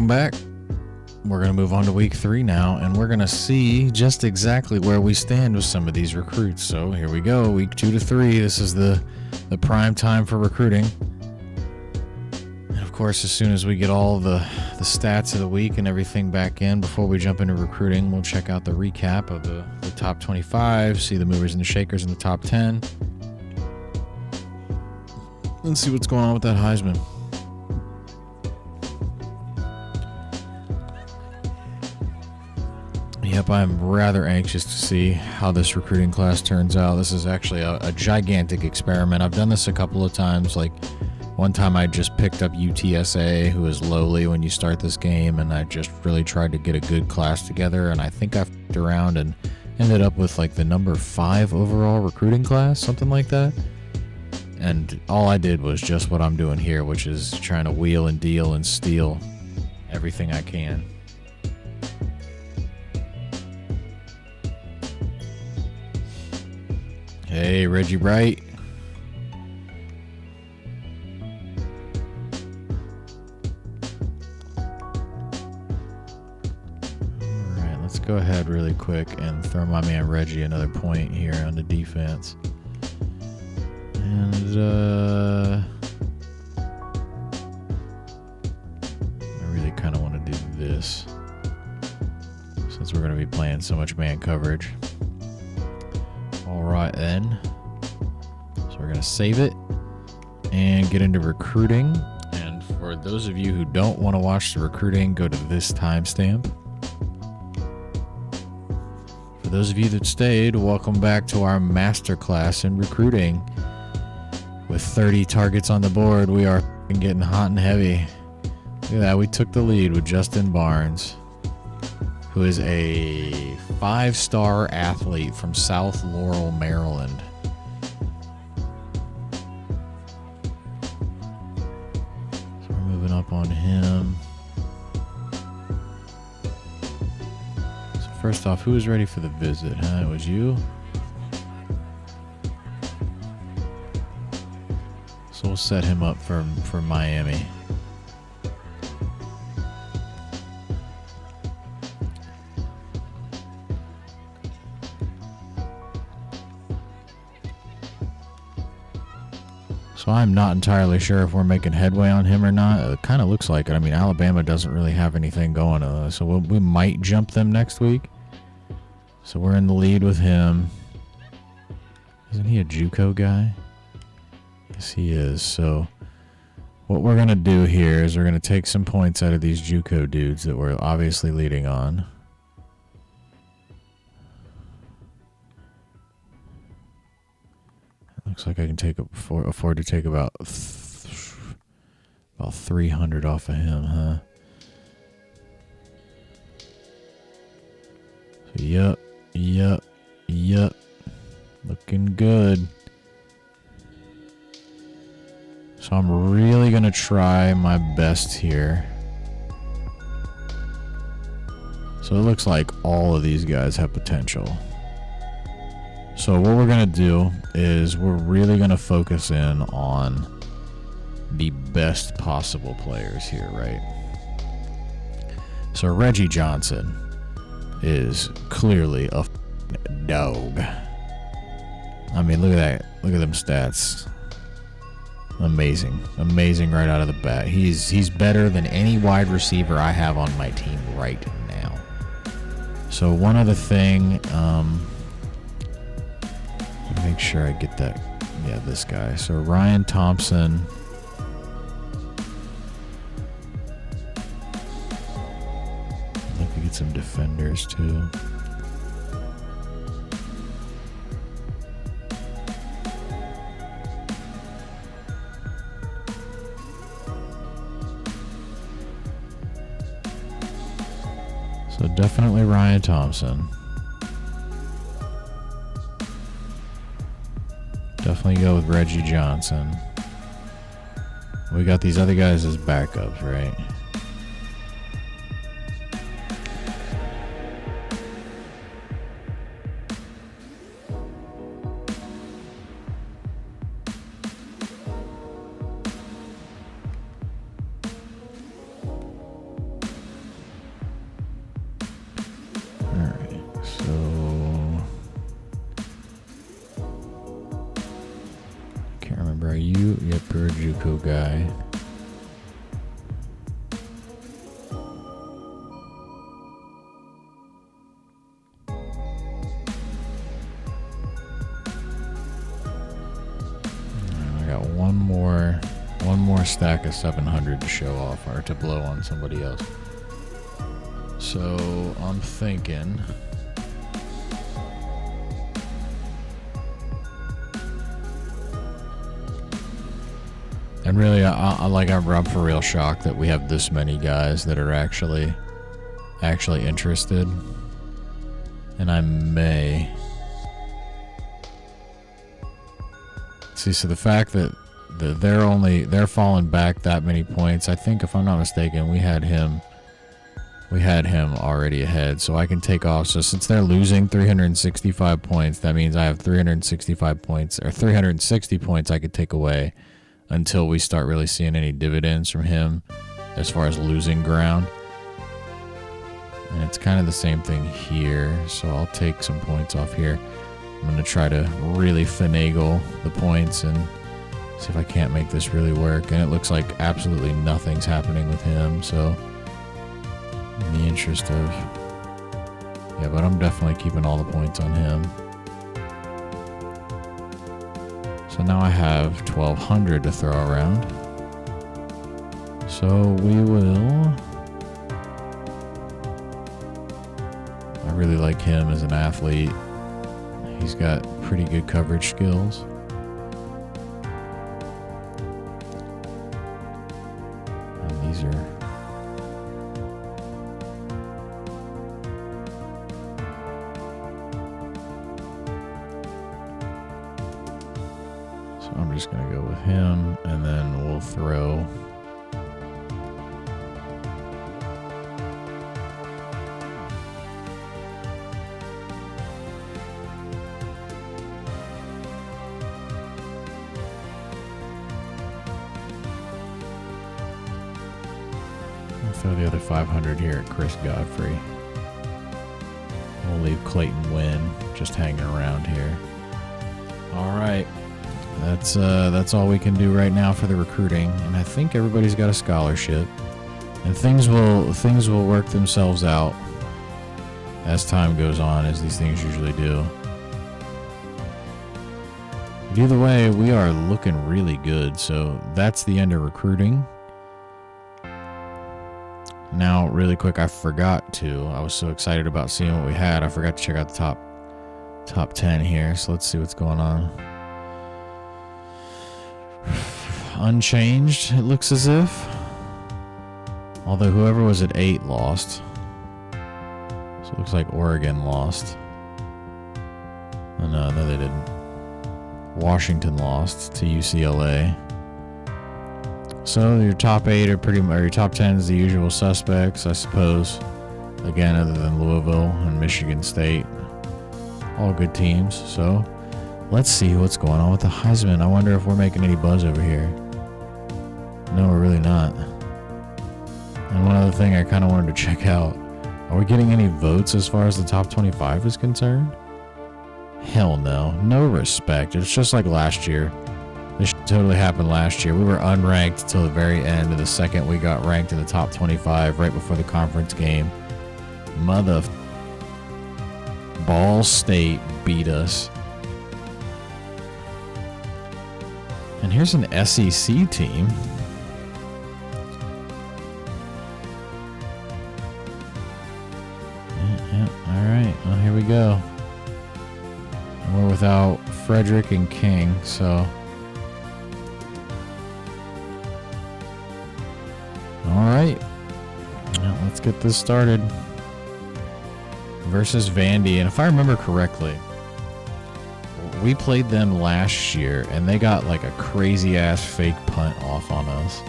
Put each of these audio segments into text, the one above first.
welcome back. We're going to move on to week 3 now, and we're going to see just exactly where we stand with some of these recruits. So here we go, week 2 to 3. This is the prime time for recruiting. And of course, as soon as we get all the stats of the week and everything back in, before we jump into recruiting, we'll check out the recap of the top 25, see the movers and the shakers in the top 10, and see what's going on with that Heisman. Yep, I'm rather anxious to see how this recruiting class turns out. This is actually a gigantic experiment. I've done this a couple of times. Like, one time I just picked up UTSA, who is lowly when you start this game, and I just really tried to get a good class together, and I think I f***ed around and ended up with like the number 5 overall recruiting class, something like that. And all I did was just what I'm doing here, which is trying to wheel and deal and steal everything I can. Hey, Reggie Bright. Alright, let's go ahead really quick and throw my man Reggie another point here on the defense. And, I really kind of want to do this, since we're going to be playing so much man coverage. Alright then, so we're going to save it and get into recruiting. And for those of you who don't want to watch the recruiting, go to this timestamp. For those of you that stayed, welcome back to our masterclass in recruiting. With 30 targets on the board, we are getting hot and heavy. Look at that, we took the lead with Justin Barnes, who is a 5-star athlete from South Laurel, Maryland. So we're moving up on him. So first off, who was ready for the visit, huh? It was you? So we'll set him up for Miami. So I'm not entirely sure if we're making headway on him or not. It kind of looks like it. I mean, Alabama doesn't really have anything going on, so we might jump them next week. So we're in the lead with him. Isn't he a JUCO guy? Yes, he is. So what we're going to do here is we're going to take some points out of these JUCO dudes that we're obviously leading on. Looks like I can afford to take about 300 off of him, huh? So yep. Looking good. So I'm really going to try my best here. So it looks like all of these guys have potential. So what we're going to do is we're really going to focus in on the best possible players here, right? So Reggie Johnson is clearly a dog. I mean, look at that. Look at them stats. Amazing right out of the bat. He's better than any wide receiver I have on my team right now. So one other thing, make sure I get that. Yeah, this guy. So Ryan Thompson. I'd like to get some defenders too. So definitely Ryan Thompson. Definitely go with Reggie Johnson. We got these other guys as backups, right? Are you? Yep, you're a JUCO guy. I got one more stack of 700 to show off or to blow on somebody else. So I'm thinking. And really, I'm for real shocked that we have this many guys that are actually interested. And I may see. So the fact that they're falling back that many points. I think, if I'm not mistaken, we had him already ahead. So I can take off. So since they're losing 365 points, that means I have 365 points or 360 points I could take away until we start really seeing any dividends from him as far as losing ground. And it's kind of the same thing here. So I'll take some points off here. I'm going to try to really finagle the points and see if I can't make this really work. And it looks like absolutely nothing's happening with him. So in the interest of... yeah, but I'm definitely keeping all the points on him. So now I have 1,200 to throw around. So we will... I really like him as an athlete. He's got pretty good coverage skills. And these are... so I'm just going to go with him, and then we'll throw... throw the other 500 here at Chris Godfrey. We'll leave Clayton Wynn just hanging around here. All right, that's all we can do right now for the recruiting, and I think everybody's got a scholarship, and things will work themselves out as time goes on, as these things usually do. But either way, we are looking really good. So that's the end of recruiting. Now, really quick, I was so excited about seeing what we had, I forgot to check out the top 10 here. So let's see what's going on. Unchanged, it looks as if. Although whoever was at 8 lost. So it looks like Oregon lost. Oh, no, they didn't. Washington lost to UCLA. So your top 8 are your top 10 is the usual suspects, I suppose. Again, other than Louisville and Michigan State. All good teams. So let's see what's going on with the Heisman. I wonder if we're making any buzz over here. No, we're really not. And one other thing I kind of wanted to check out. Are we getting any votes as far as the top 25 is concerned? Hell no. No respect. It's just like last year. This totally happened last year. We were unranked till the very end, of the second we got ranked in the top 25 right before the conference game. Ball State beat us. And here's an SEC team. Yeah, all right. Well, here we go. And we're without Frederick and King, so... all right, now let's get this started. Versus Vandy, and if I remember correctly, we played them last year, and they got like a crazy-ass fake punt off on us.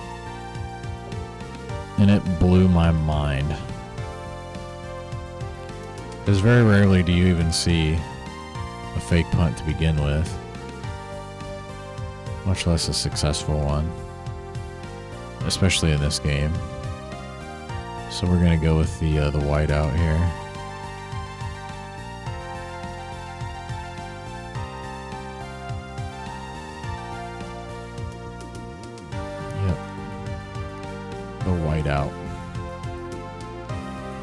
And it blew my mind. Because very rarely do you even see a fake punt to begin with. Much less a successful one. Especially in this game. So we're going to go with the whiteout here. white out.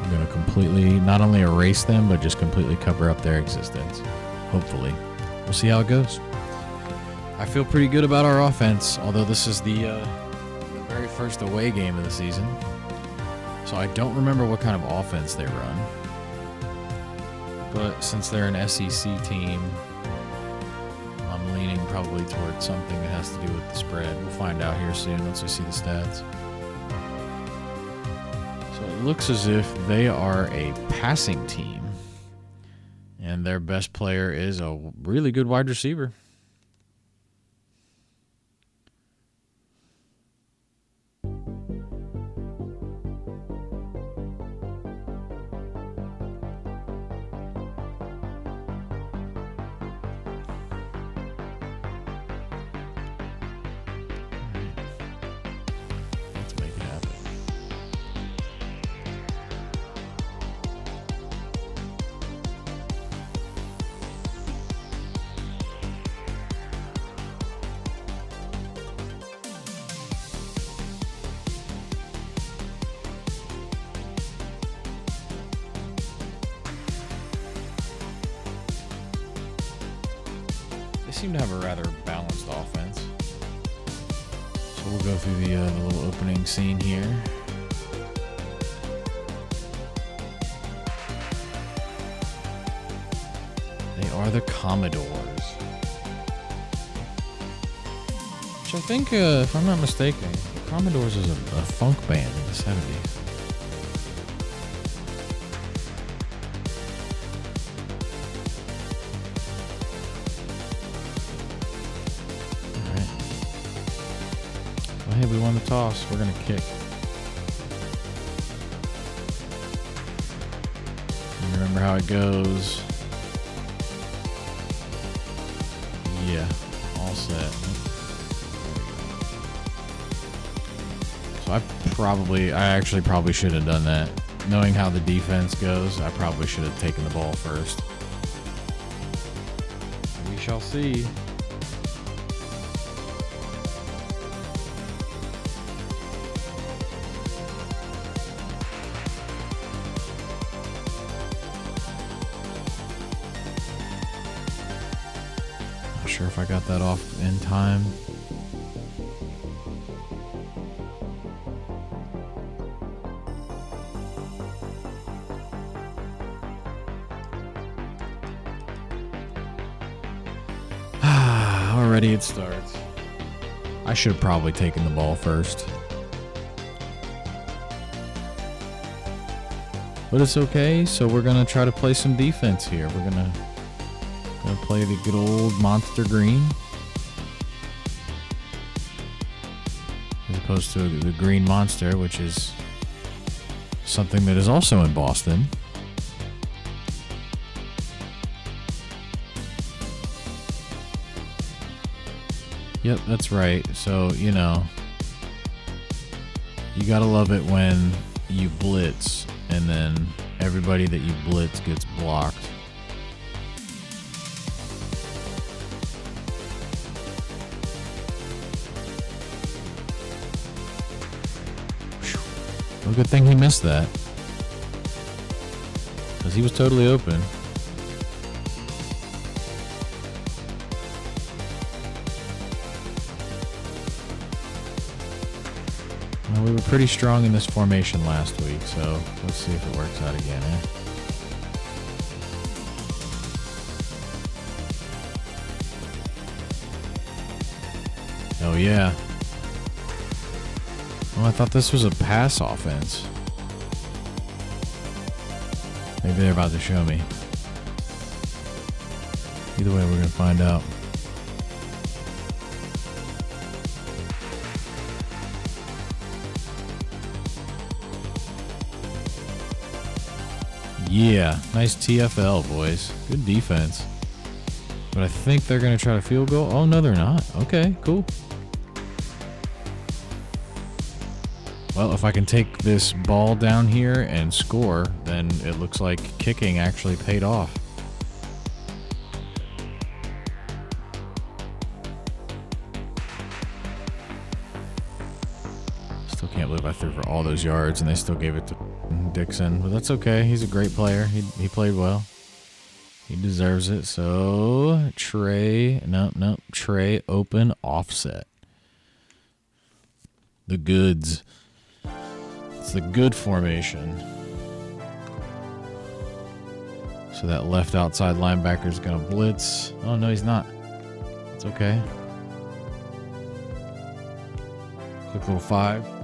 I'm going to completely, not only erase them, but just completely cover up their existence. Hopefully. We'll see how it goes. I feel pretty good about our offense, although this is the very first away game of the season. So I don't remember what kind of offense they run. But since they're an SEC team, I'm leaning probably towards something that has to do with the spread. We'll find out here soon once we see the stats. So it looks as if they are a passing team. And their best player is a really good wide receiver. They seem to have a rather balanced offense. So we'll go through the little opening scene here. They are the Commodores. Which I think, if I'm not mistaken, the Commodores is a funk band in the 70s. Hey, we won the toss. We're going to kick. And remember how it goes. Yeah, all set. So I actually probably should have done that. Knowing how the defense goes, I probably should have taken the ball first. We shall see. Sure if I got that off in time. Already it starts. I should have probably taken the ball first. But it's okay, so we're gonna try to play some defense here. We're gonna play the good old monster green as opposed to the green monster, which is something that is also in Boston. Yep, that's right. So, you know, you gotta love it when you blitz and then everybody that you blitz gets blocked. Well, good thing he missed that, because he was totally open. Well, we were pretty strong in this formation last week, so let's see if it works out again, eh? Oh yeah. Oh, I thought this was a pass offense. Maybe they're about to show me. Either way, we're going to find out. Yeah, nice TFL, boys. Good defense. But I think they're going to try to field goal. Oh, no, they're not. Okay, cool. Well, if I can take this ball down here and score, then it looks like kicking actually paid off. Still can't believe I threw for all those yards and they still gave it to Dixon. But that's okay. He's a great player. He played well. He deserves it. So, Trey, no, Trey, open, offset. The goods. It's the good formation. So that left outside linebacker is going to blitz. Oh, no, he's not. It's okay. Quick little 5.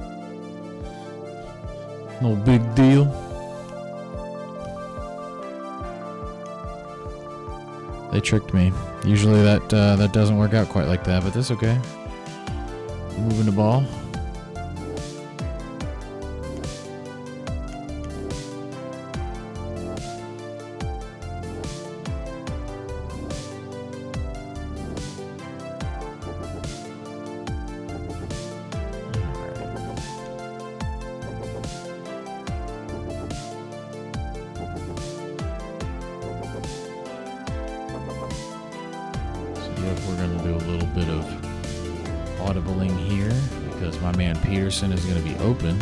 No big deal. They tricked me. Usually that doesn't work out quite like that, but that's okay. Moving the ball. We're going to do a little bit of audibling here because my man Peterson is going to be open.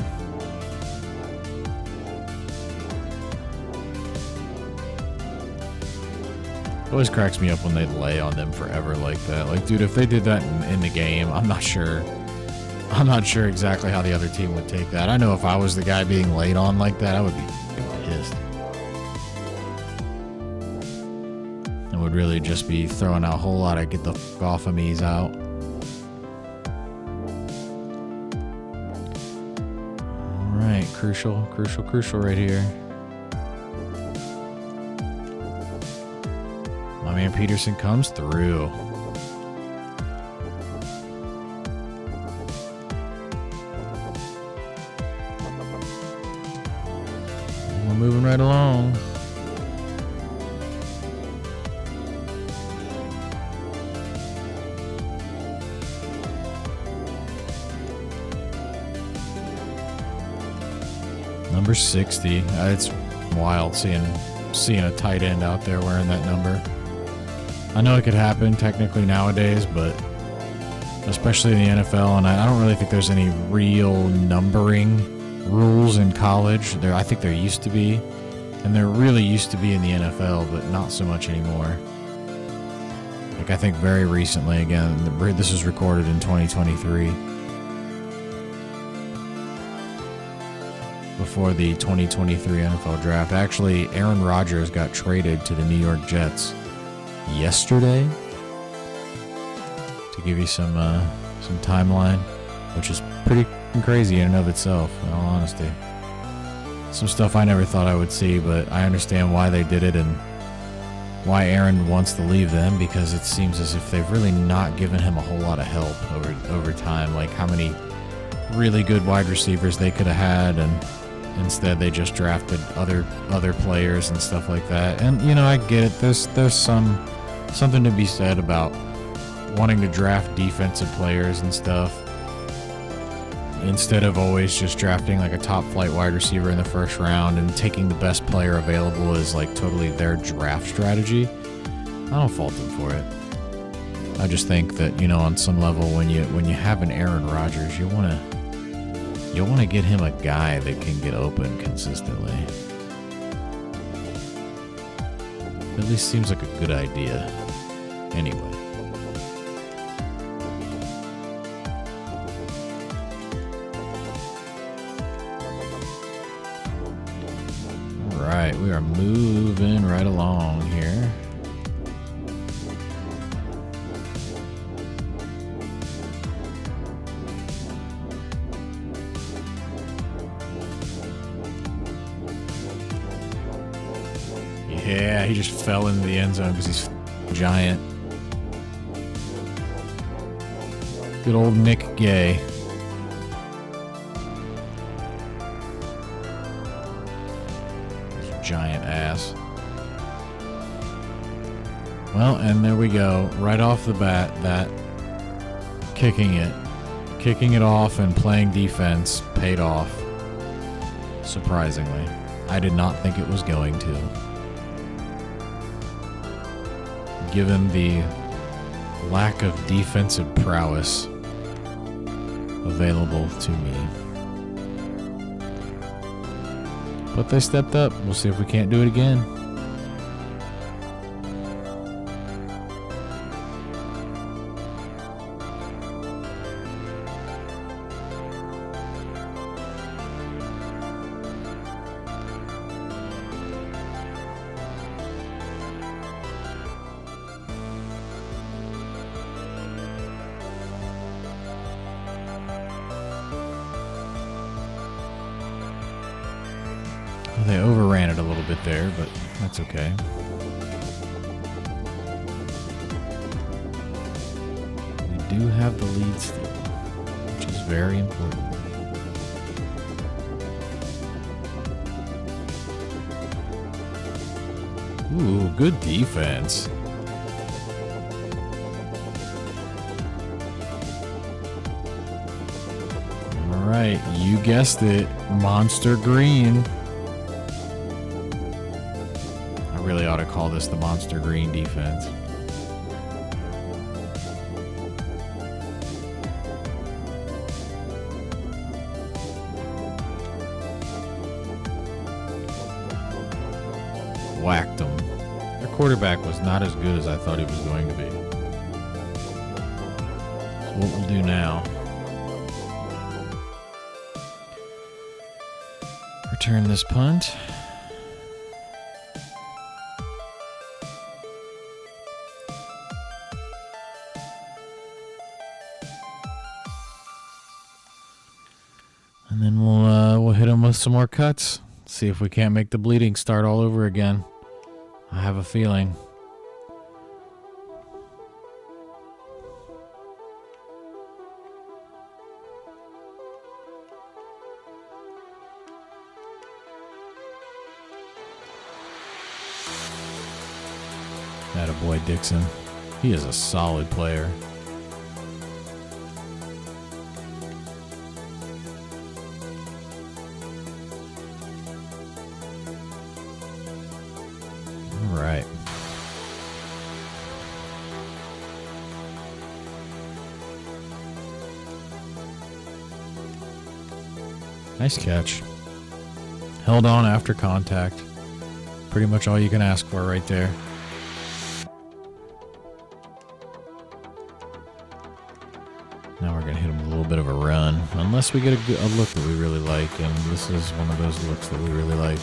It always cracks me up when they lay on them forever like that. Like, dude, if they did that in the game, I'm not sure exactly how the other team would take that. I know if I was the guy being laid on like that, I would be pissed. I would really just be throwing out a whole lot of get the f off of me's out. Alright, crucial right here. My man Peterson comes through. We're moving right along. Number 60. It's wild seeing a tight end out there wearing that number. I know it could happen technically nowadays, but especially in the NFL, and I don't really think there's any real numbering rules in college. I think there used to be, and there really used to be in the NFL, but not so much anymore. Like, I think very recently, again, this was recorded in 2023. Before the 2023 NFL draft. Actually, Aaron Rodgers got traded to the New York Jets yesterday. To give you some timeline, which is pretty crazy in and of itself, in all honesty. Some stuff I never thought I would see, but I understand why they did it and why Aaron wants to leave them, because it seems as if they've really not given him a whole lot of help over time. Like how many really good wide receivers they could have had, and instead they just drafted other players and stuff like that. And you know, I get it. There's something to be said about wanting to draft defensive players and stuff instead of always just drafting like a top flight wide receiver in the first round and taking the best player available as like totally their draft strategy. I don't fault them for it. I just think that, you know, on some level, when you have an Aaron Rodgers, you want to get him a guy that can get open consistently. At least seems like a good idea. Anyway. Alright, we are moving right along here. Yeah, he just fell into the end zone because he's giant. Good old Nick Gay. Giant ass. Well, and there we go. Right off the bat, that kicking it off and playing defense paid off. Surprisingly. I did not think it was going to. Given the lack of defensive prowess available to me. But they stepped up. We'll see if we can't do it again. They overran it a little bit there, but that's okay. We do have the lead still, which is very important. Ooh, good defense. All right, you guessed it, Monster Green. Really ought to call this the Monster Green defense. Whacked him. Their quarterback was not as good as I thought he was going to be. So what we'll do now, return this punt. And then we'll hit him with some more cuts. See if we can't make the bleeding start all over again. I have a feeling. Attaboy Dixon. He is a solid player. Right. Nice catch. Held on after contact. Pretty much all you can ask for right there. Now we're going to hit him with a little bit of a run. Unless we get a look that we really like. And this is one of those looks that we really like.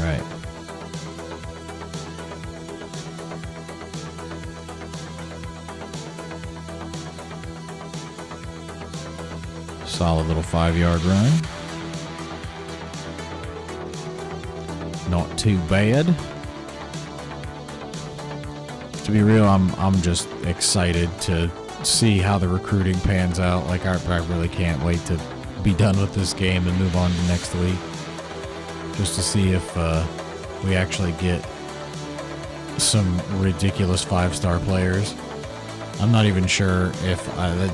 Right. Solid little 5-yard run. Not too bad. To be real, I'm just excited to see how the recruiting pans out. Like I really can't wait to be done with this game and move on to next week. Just to see if we actually get some ridiculous 5-star players. I'm not even sure if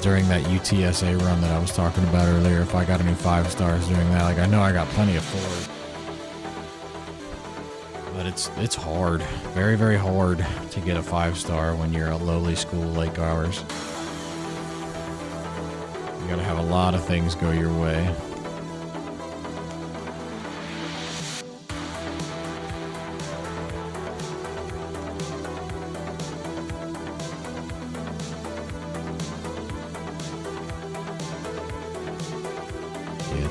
during that UTSA run that I was talking about earlier, if I got any 5-stars doing that. Like I know I got plenty of 4s, but it's hard, very, very hard to get a 5-star when you're a lowly school like ours. You gotta have a lot of things go your way.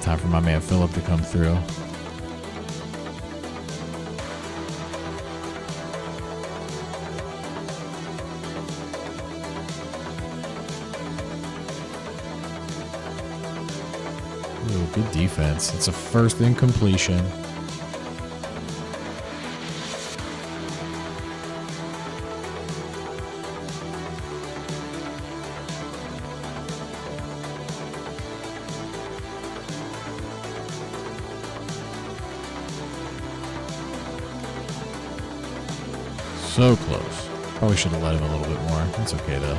Time for my man Phillip to come through. Ooh, good defense. It's a first incompletion. So close. Probably should have let him a little bit more. That's okay though.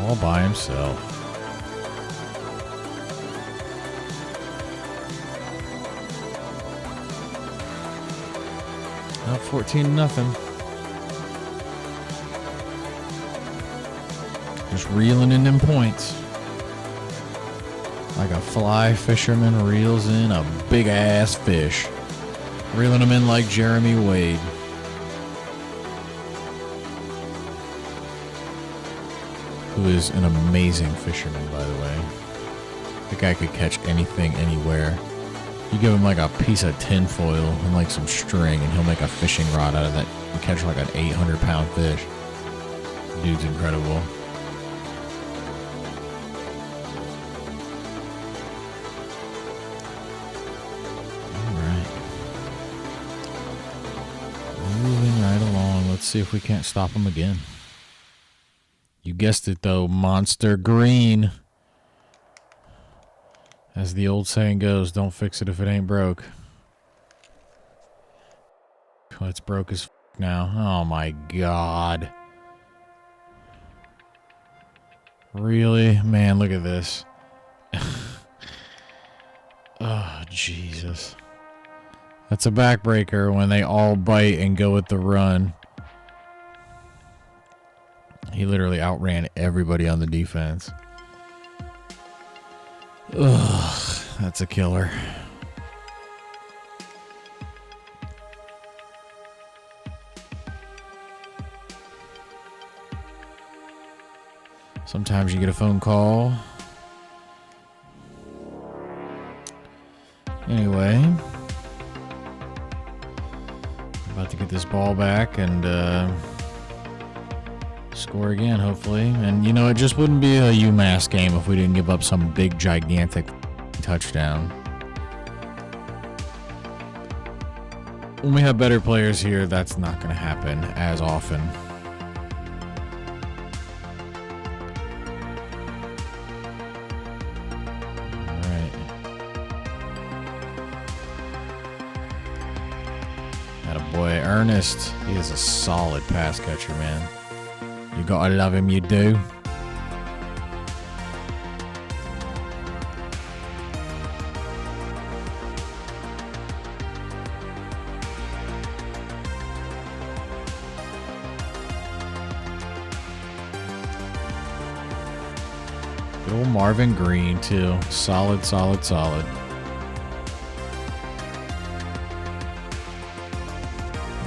All by himself. Up 14-0. Just reeling in them points. Like a fly fisherman reels in a big ass fish. Reeling them in like Jeremy Wade. Who is an amazing fisherman, by the way. The guy could catch anything, anywhere. You give him like a piece of tinfoil and like some string, and he'll make a fishing rod out of that and catch like an 800-pound fish. Dude's incredible. Alright. Moving right along. Let's see if we can't stop him again. You guessed it though, Monster Green. As the old saying goes, don't fix it if it ain't broke. Well, it's broke as f now. Oh my god. Really? Man, look at this. Oh, Jesus. That's a backbreaker when they all bite and go with the run. He literally outran everybody on the defense. Ugh, that's a killer. Sometimes you get a phone call. Anyway, about to get this ball back and score again, hopefully. And, you know, it just wouldn't be a UMass game if we didn't give up some big, gigantic touchdown. When we have better players here, that's not going to happen as often. All right. Attaboy, Ernest. He is a solid pass catcher, man. You gotta love him, you do. Good old Marvin Green, too. Solid, solid, solid.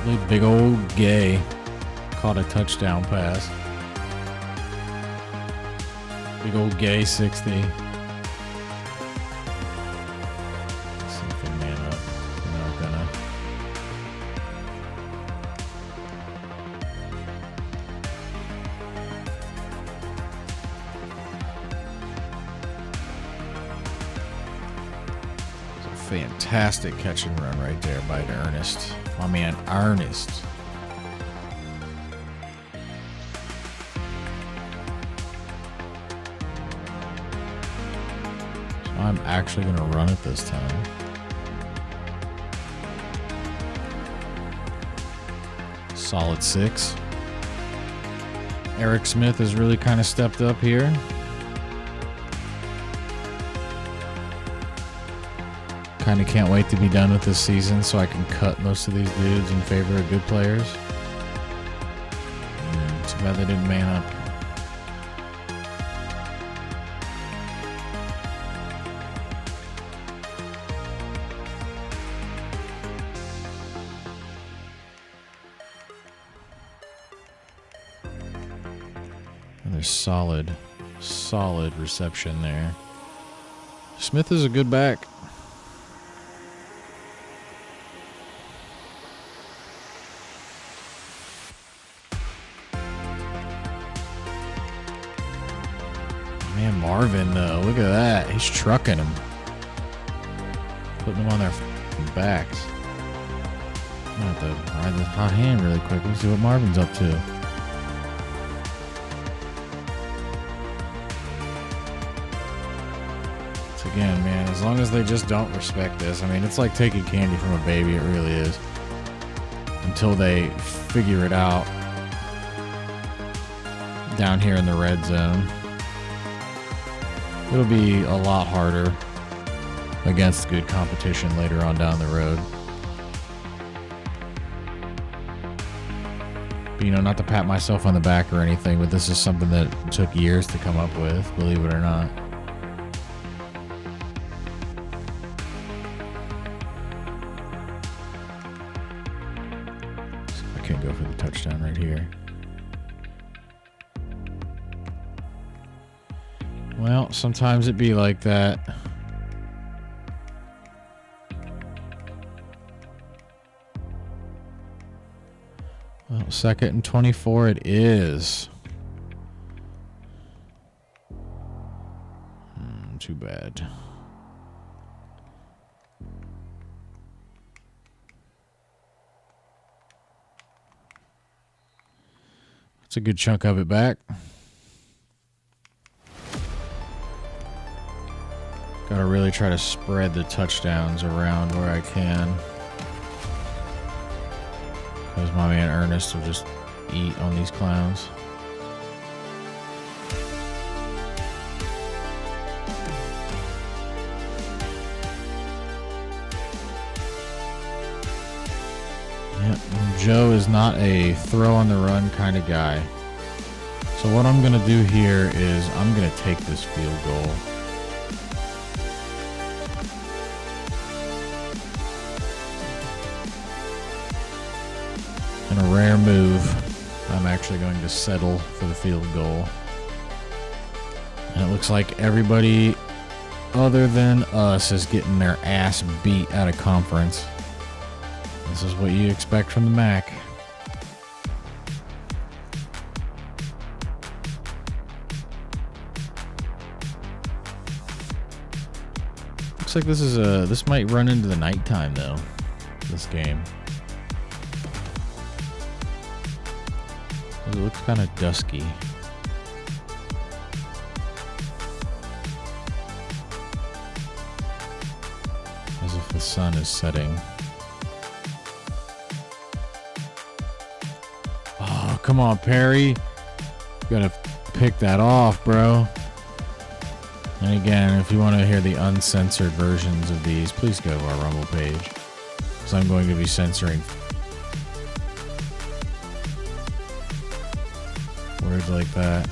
Really big old Gay caught a touchdown pass. Big old Gay 60. Let's see if they man up. They're not gonna. It's a fantastic catch and run right there by Ernest. My man Ernest. I'm actually going to run it this time. Solid 6. Eric Smith has really kind of stepped up here. Kind of can't wait to be done with this season so I can cut most of these dudes in favor of good players. Too bad they didn't man up. Solid reception there. Smith is a good back. Man, Marvin though, look at that. He's trucking them. Putting them on their backs. I'm gonna have to ride this hot hand really quick. Let's see what Marvin's up to. Again, man, as long as they just don't respect this. I mean, it's like taking candy from a baby. It really is. Until they figure it out down here in the red zone. It'll be a lot harder against good competition later on down the road. But, you know, not to pat myself on the back or anything, but this is something that took years to come up with, believe it or not. I can't go for the touchdown right here. Well, sometimes it be like that. Well, 2nd and 24 it is. Too bad. That's a good chunk of it back. Gotta really try to spread the touchdowns around where I can. Because my man Ernest will just eat on these clowns. Yep, Joe is not a throw on the run kind of guy. So what I'm going to do here is I'm going to take this field goal. In a rare move, I'm actually going to settle for the field goal. And it looks like everybody other than us is getting their ass beat out of conference. This is what you expect from the MAC. Looks like this might run into the nighttime though, this game. It looks kind of dusky. As if the sun is setting. Oh, come on, Perry. You gotta pick that off, bro. And again, if you want to hear the uncensored versions of these, please go to our Rumble page. Because I'm going to be censoring words like that.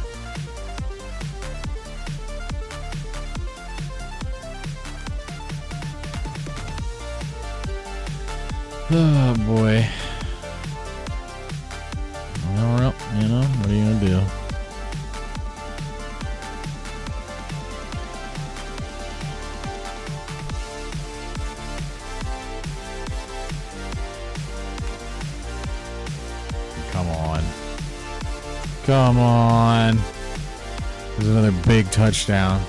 Oh boy. Well, you know, what are you gonna do? Come on. Come on. There's another big touchdown.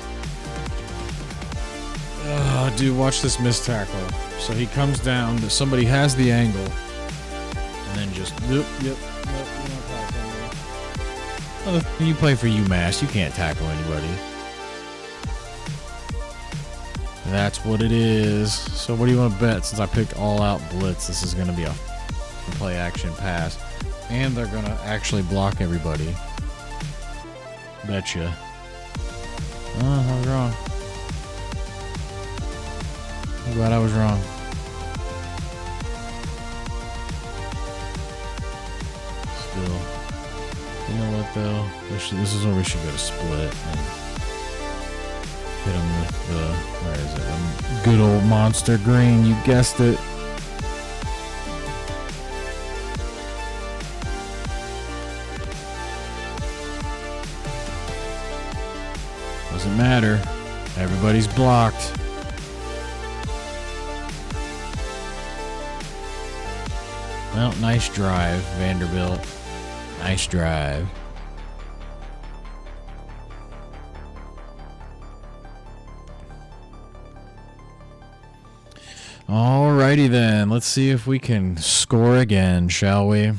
Oh, dude, watch this missed tackle. So he comes down, somebody has the angle, and then just, yep, you're not tackling me. Well, you play for UMass, you can't tackle anybody. That's what it is. So what do you want to bet? Since I picked all out blitz, this is going to be a play action pass. And they're going to actually block everybody. Betcha. Oh, I was wrong. I'm glad I was wrong. Still. You know what, though? This is where we should go to split. And hit him with the... Where is it? Good old monster green. You guessed it. Doesn't matter. Everybody's blocked. Well, nice drive, Vanderbilt. Nice drive. Alrighty then. Let's see if we can score again, shall we?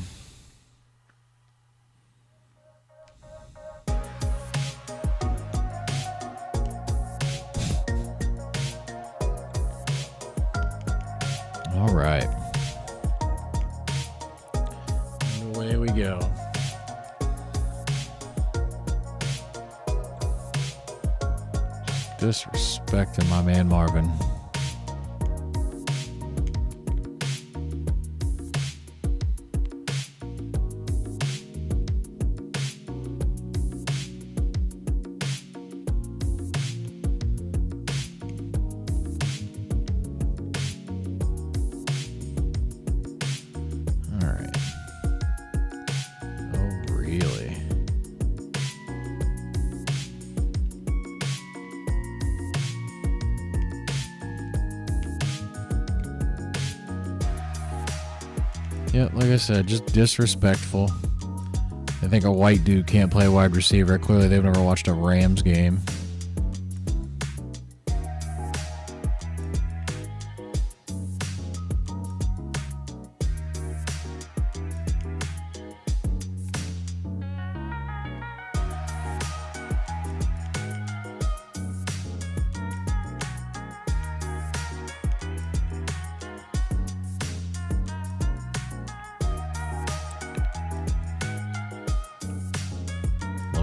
All right. And away we go. Disrespecting my man Marvin. Yeah, like I said, just disrespectful. I think a white dude can't play wide receiver. Clearly, they've never watched a Rams game.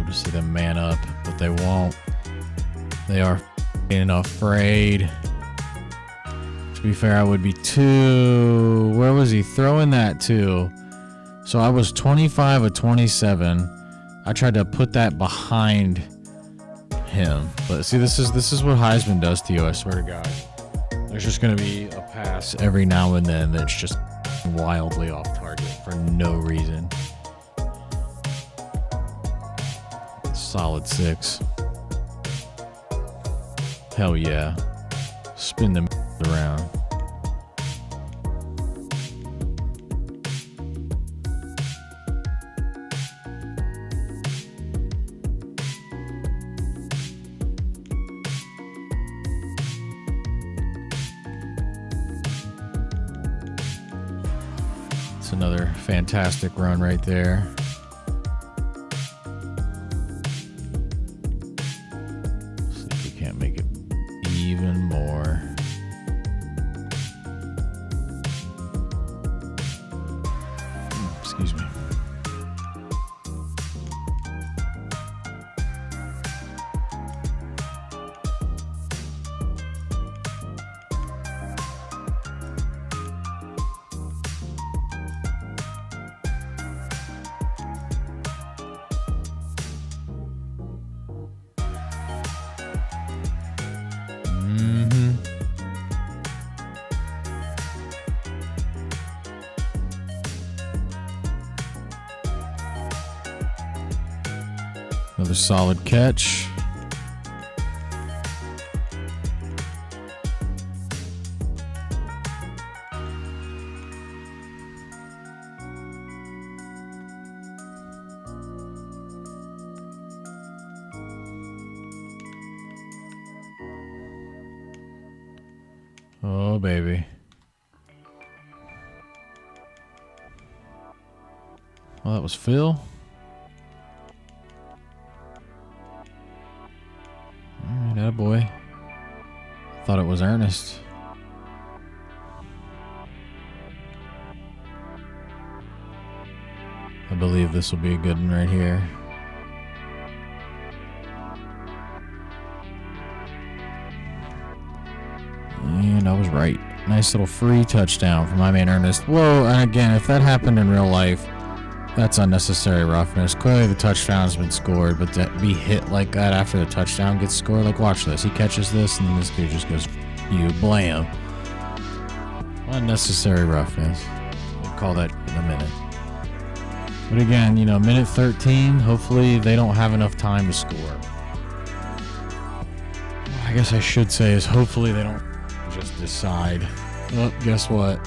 To see them man up, but they won't. They are afraid. To be fair, I would be too. Where was he throwing that to? So I was 25 of 27. I tried to put that behind him, but see, this is what Heisman does to you. I swear to God, there's just gonna be a pass every now and then that's just wildly off target for no reason. Solid 6. Hell yeah. Spin them around. It's another fantastic run right there. Make it even more. Excuse me. Another solid catch. Oh, baby. Well, that was Phil. Alright, attaboy. Thought it was Ernest. I believe this will be a good one right here. And I was right. Nice little free touchdown for my man Ernest. Whoa, and again, if that happened in real life, that's unnecessary roughness. Clearly the touchdown's been scored, but to be hit like that after the touchdown gets scored, like watch this. He catches this and this dude just goes, you blam. Unnecessary roughness. We'll call that in a minute. But again, you know, minute 13, hopefully they don't have enough time to score. I guess I should say is hopefully they don't just decide, oh, guess what?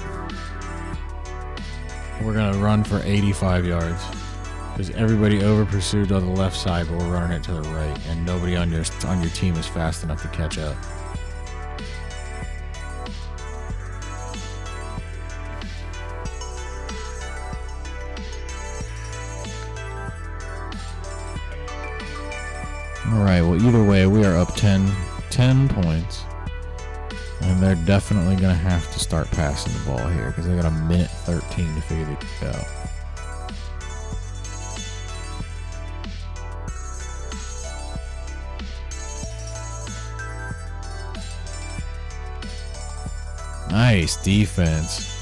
We're going to run for 85 yards because everybody over pursued on the left side, but we're running it to the right, and nobody on your team is fast enough to catch up. All right, well, either way, we are up 10 points. And they're definitely going to have to start passing the ball here because they got a minute 13 to figure it out. Nice defense.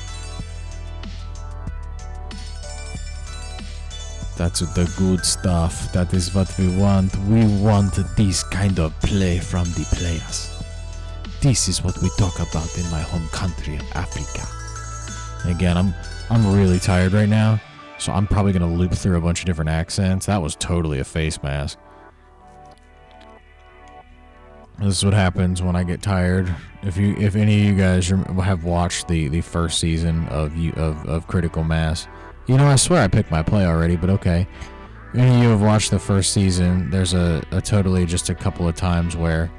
That's the good stuff. That is what we want. We want this kind of play from the players. This is what we talk about in my home country of Africa. Again, I'm really tired right now, so I'm probably gonna loop through a bunch of different accents. That was totally a face mask. This is what happens when I get tired. If any of you guys have watched the first season of Critical Mass, you know, I swear I picked my play already, but okay. If any of you have watched the first season, there's a totally just a couple of times where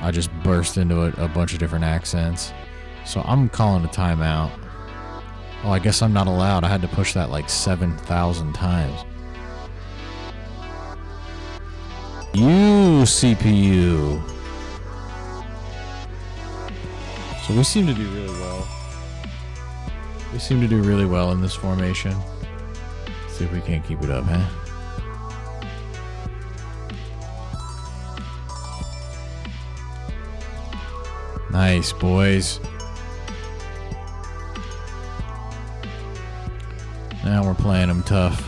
I just burst into a bunch of different accents. So I'm calling a timeout. Oh, I guess I'm not allowed. I had to push that like 7,000 times. You CPU. So we seem to do really well. We seem to do really well in this formation. Let's see if we can't keep it up, huh? Nice, boys. Now we're playing them tough.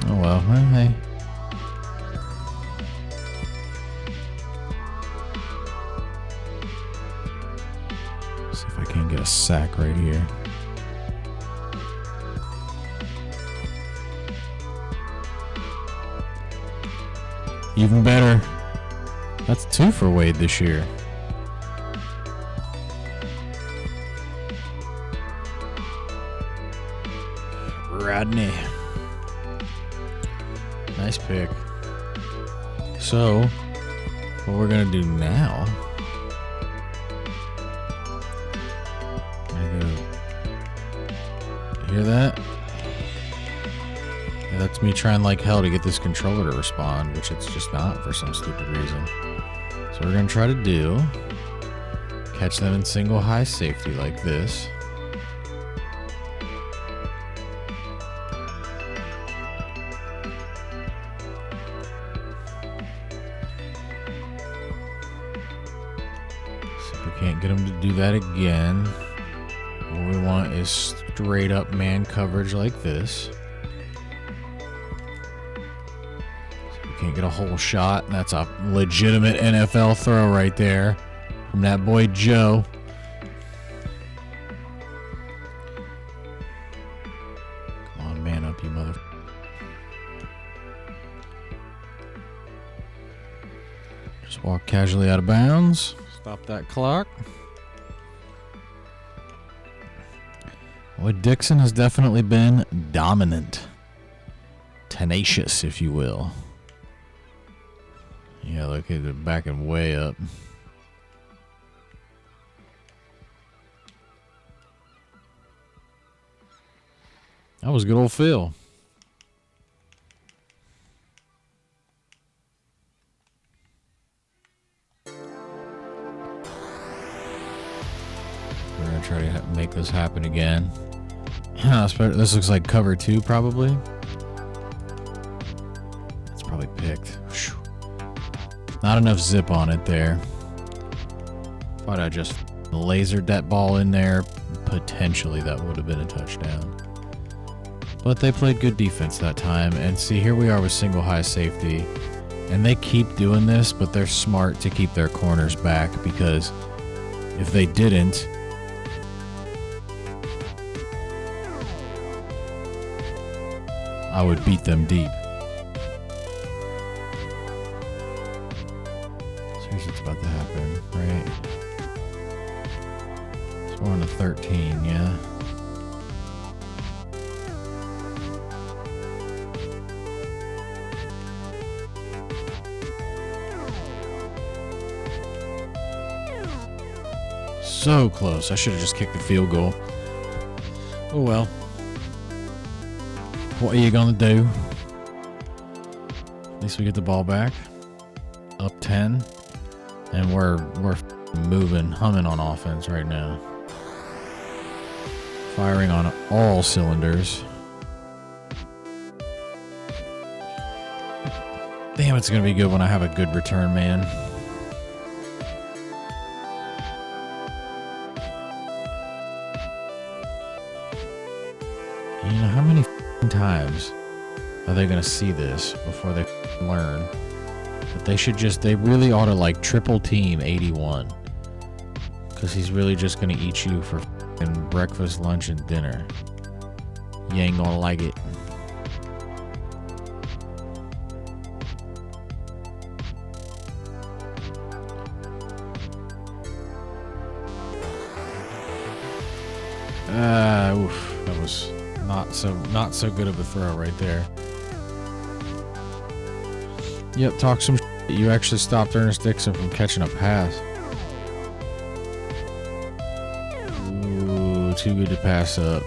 Oh well, hey. See if I can get a sack right here. Even better. That's 2 for Wade this year. Rodney. Nice pick. So, what we're gonna do now? Hear that? Yeah, that's me trying like hell to get this controller to respond, which it's just not for some stupid reason. So we're gonna try to do catch them in single high safety like this. Can't get them to do that again. What we want is straight up man coverage like this. So we can't get a whole shot. That's a legitimate NFL throw right there from that boy Joe. Come on, man up, you mother. Just walk casually out of bounds. Stop that clock. Well, Dixon has definitely been dominant. Tenacious, if you will. Yeah, look at it backing way up. That was good old Phil. We're going to try to make this happen again. This looks like cover 2, probably. It's probably picked. Whew. Not enough zip on it there. Thought I just lasered that ball in there. Potentially that would have been a touchdown. But they played good defense that time. And see, here we are with single high safety. And they keep doing this, but they're smart to keep their corners back, because if they didn't, I would beat them deep. So here's what's about to happen, right? So we're on a 13, yeah? So close. I should have just kicked the field goal. Oh well. What are you gonna do? At least we get the ball back. Up 10. And we're moving, humming on offense right now. Firing on all cylinders. Damn, it's going to be good when I have a good return, man. You know, how many times are they going to see this before they learn? But they should just, they really ought to like triple team 81. Because he's really just going to eat you for breakfast, lunch, and dinner. You ain't going to like it. Oof, that was not so good of a throw right there. Yep, talk some shit. You actually stopped Ernest Dixon from catching a pass. Ooh, too good to pass up.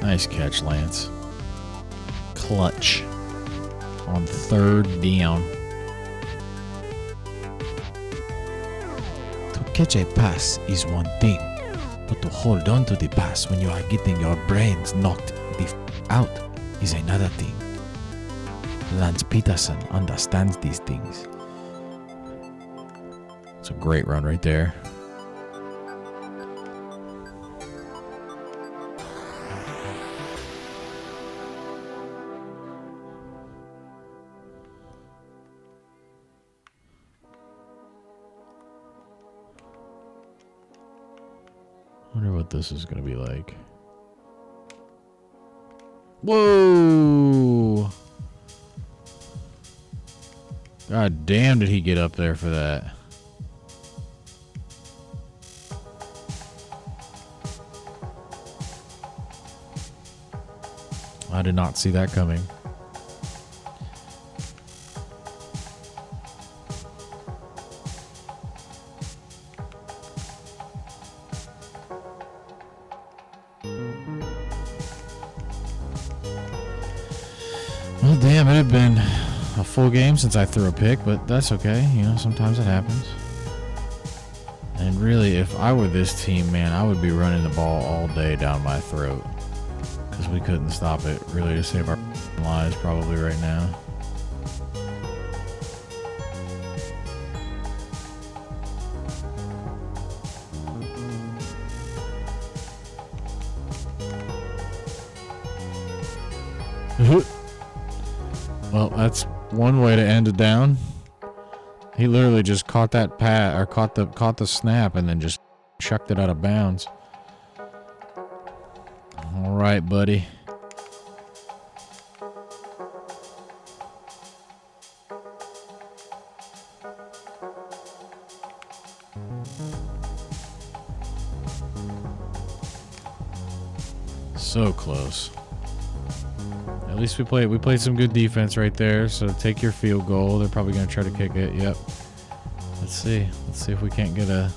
Nice catch, Lance. Clutch on third down. To catch a pass is one thing, but to hold on to the pass when you are getting your brains knocked the out is another thing. Lance Peterson understands these things. It's a great run right there. Wonder what this is going to be like. Whoa! God damn, did he get up there for that? I did not see that coming. Well, damn, it had been a full game since I threw a pick, but that's okay. You know, sometimes it happens. And really, if I were this team, man, I would be running the ball all day down my throat. Because we couldn't stop it, really, to save our lives probably right now. Well, that's one way to end it down. He literally just caught that pass, or caught the snap, and then just chucked it out of bounds. All right, buddy. So close. At least we played some good defense right there. So take your field goal. They're probably going to try to kick it. Yep. Let's see. Let's see if we can't get a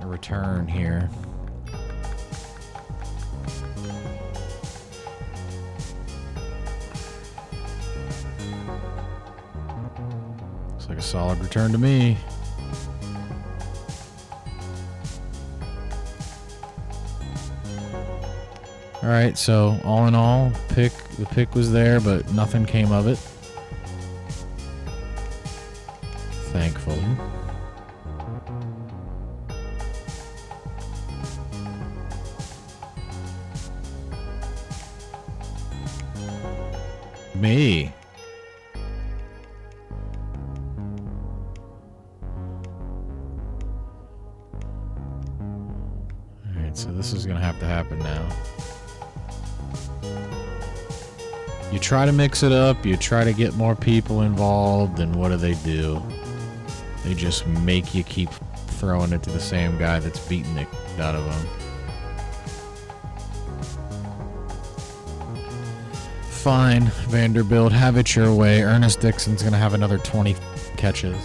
return here. Looks like a solid return to me. All right, so all in all, the pick was there, but nothing came of it. Thankfully. Me. All right, so this is going to have to happen now. You try to mix it up, you try to get more people involved, and what do? They just make you keep throwing it to the same guy that's beating the out of them. Fine, Vanderbilt, have it your way. Ernest Dixon's going to have another 20 catches.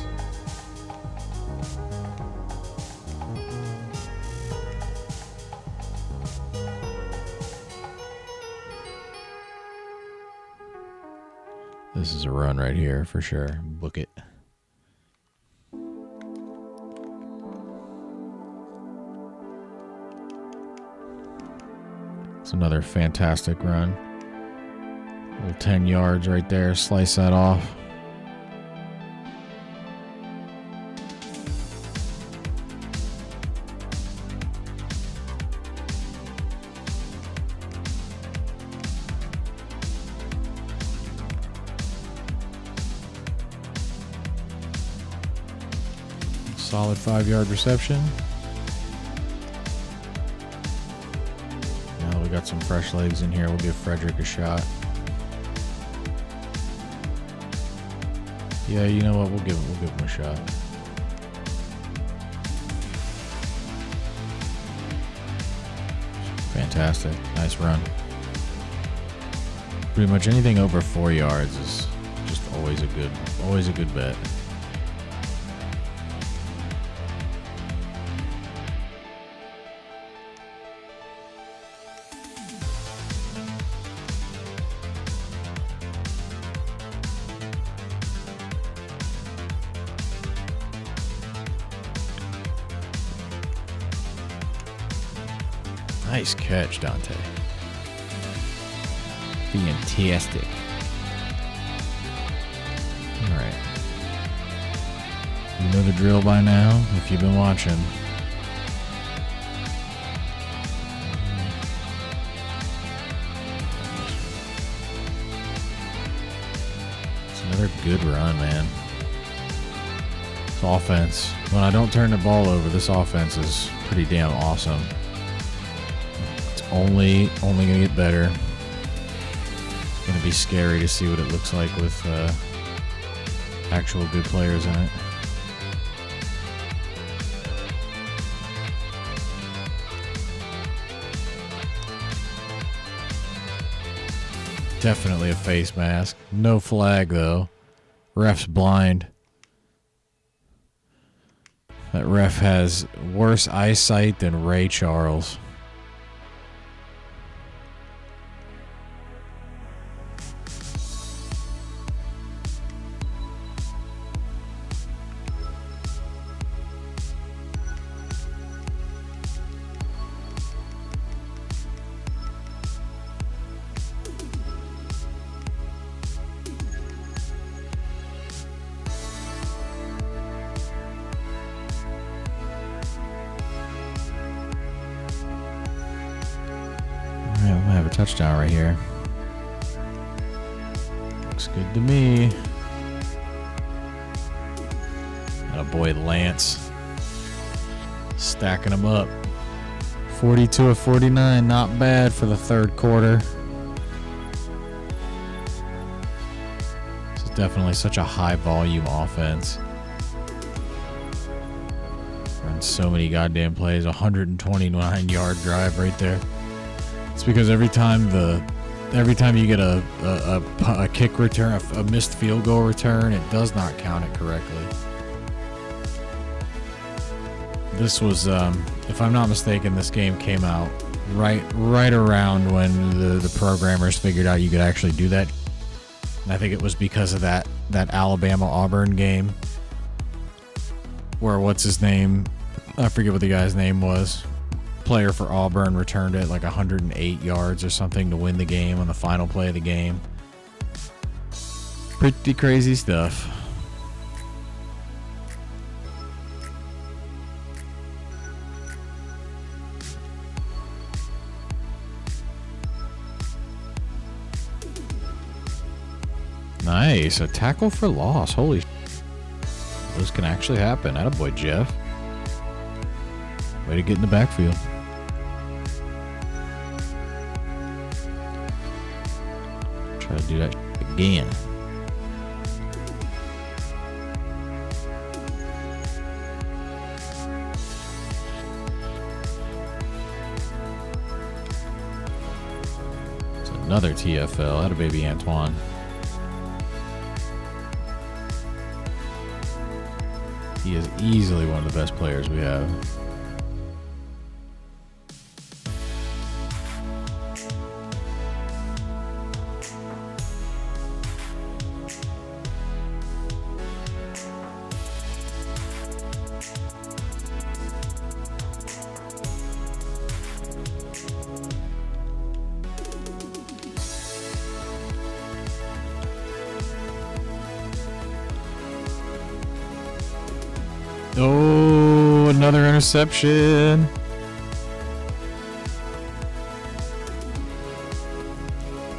This is a run right here for sure. Book it. It's another fantastic run. Little 10 yards right there. Slice that off. Solid 5-yard reception. Now we got some fresh legs in here. We'll give Frederick a shot. Yeah, you know what? We'll give him a shot. Fantastic. Nice run. Pretty much anything over 4 yards is just always a good bet. Nice catch, Dante. Fantastic. All right. You know the drill by now, if you've been watching. It's another good run, man. This offense. When I don't turn the ball over, this offense is pretty damn awesome. Only gonna get better. Gonna be scary to see what it looks like with actual good players in it. Definitely a face mask. No flag though. Ref's blind. That ref has worse eyesight than Ray Charles. Touchdown right here. Looks good to me. And a boy Lance stacking them up. 42 of 49, not bad for the third quarter. This is definitely such a high volume offense. Run so many goddamn plays. 129-yard drive right there. It's because every time you get a kick return, a missed field goal return, it does not count it correctly. This was, if I'm not mistaken, this game came out right around when the programmers figured out you could actually do that. And I think it was because of that Alabama-Auburn game where what's his name? I forget what the guy's name was. Player for Auburn returned it like 108 yards or something to win the game on the final play of the game. Pretty crazy stuff. Nice, a tackle for loss. Holy, those can actually happen. Attaboy, Jeff. Way to get in the backfield. Try to do that again. It's another TFL. Atta baby Antoine. He is easily one of the best players we have. Oh, another interception.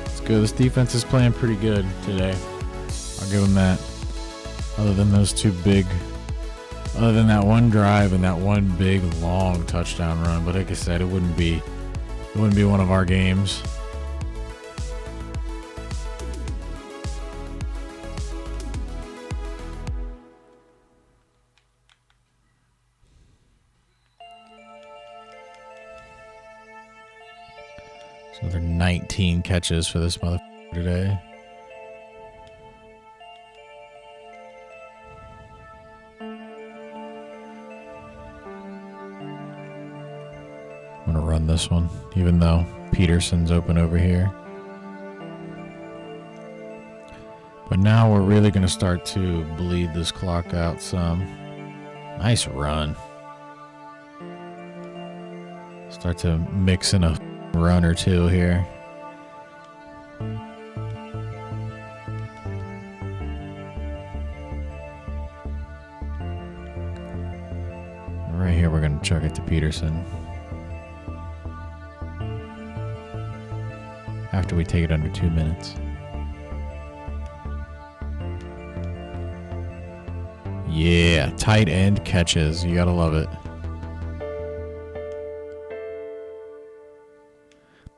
It's good. This defense is playing pretty good today. I'll give them that. Other than those two big, other than that one drive and that one big long touchdown run. But like I said, it wouldn't be one of our games. So another 19 catches for this motherfucker today. I'm going to run this one, even though Peterson's open over here. But now we're really going to start to bleed this clock out some. Nice run. Start to mix in a run or two here. Right here, we're going to chuck it to Peterson. After we take it under 2 minutes. Yeah, tight end catches. You gotta love it.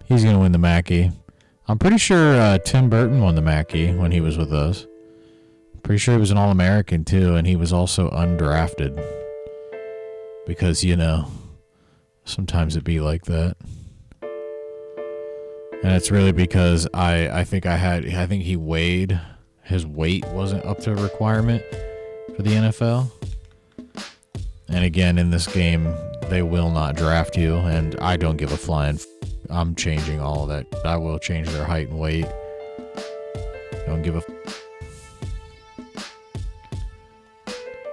He's gonna win the Mackey. I'm pretty sure Tim Burton won the Mackey when he was with us. Pretty sure he was an All-American too, and he was also undrafted. Because, you know, sometimes it be like that. And it's really because I think he weighed, his weight wasn't up to a requirement for the NFL. And again, in this game, they will not draft you, and I don't give a flying I'm changing all of that. I will change their height and weight. Don't give a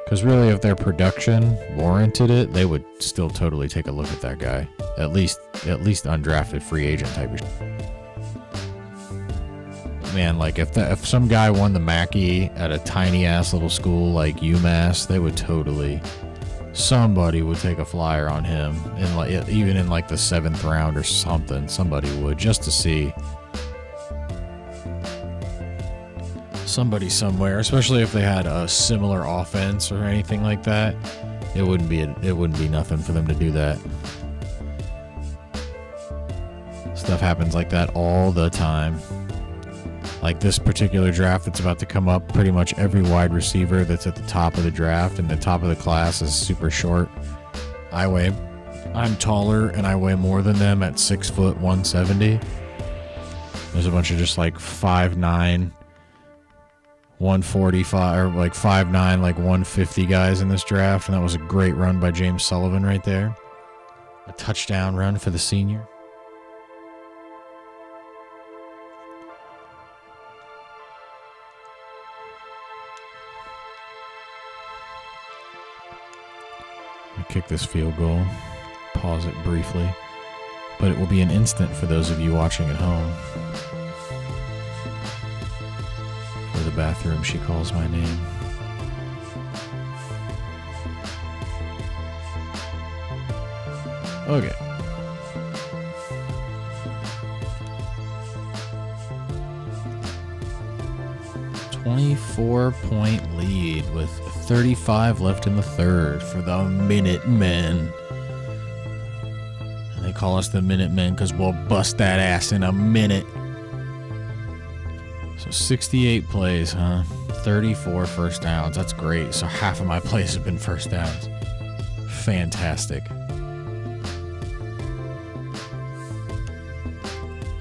because really, if their production warranted it, they would still totally take a look at that guy. At least undrafted free agent type of shit. Man, like if some guy won the Mackey at a tiny ass little school like UMass, they would totally, somebody would take a flyer on him, in like even in like the 7th round or something. Somebody would, just to see somebody somewhere, especially if they had a similar offense or anything like that. It wouldn't be nothing for them to do that. Stuff happens like that all the time. Like this particular draft that's about to come up, pretty much every wide receiver that's at the top of the draft and the top of the class is super short. I'm taller and I weigh more than them at 6 foot 170. There's a bunch of just like 5'9", 145, or like 5'9", like 150 guys in this draft, and that was a great run by James Sullivan right there. A touchdown run for the senior. Kick this field goal, pause it briefly, but it will be an instant for those of you watching at home. For the bathroom, she calls my name. Okay. .4 lead with 35 left in the third for the Minutemen. And they call us the Minutemen because we'll bust that ass in a minute. So 68 plays, huh? 34 first downs. That's great. So half of my plays have been first downs. Fantastic.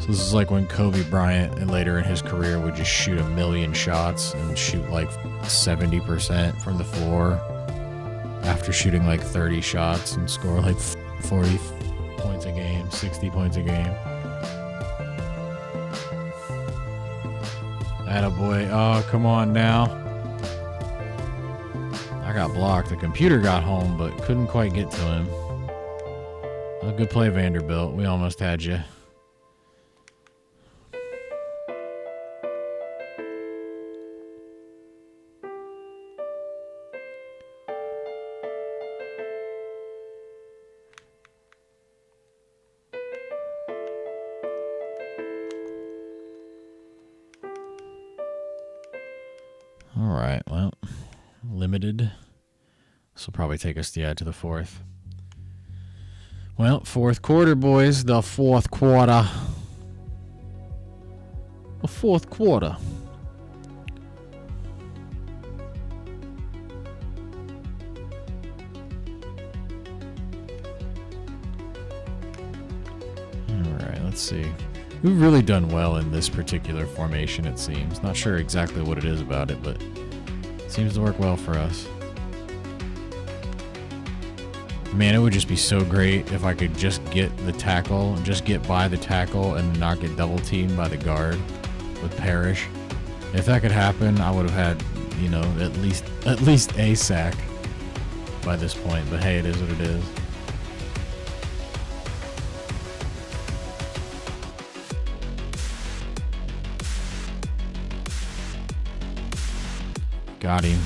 This is like when Kobe Bryant and later in his career would just shoot 1,000,000 shots and shoot like 70% from the floor after shooting like 30 shots and score like 40 points a game, 60 points a game. Attaboy. Oh, come on now. I got blocked. The computer got home but couldn't quite get to him. Oh, good play, Vanderbilt. We almost had you. right, well, limited. This will probably take us to the fourth. Well, fourth quarter, boys. The fourth quarter. The fourth quarter. Alright, let's see. We've really done well in this particular formation, it seems. Not sure exactly what it is about it, but it seems to work well for us. Man, it would just be so great if I could just get the tackle, just get by the tackle and not get double teamed by the guard with Parrish. If that could happen, I would have had, you know, at least a sack by this point. But hey, it is what it is. Got him.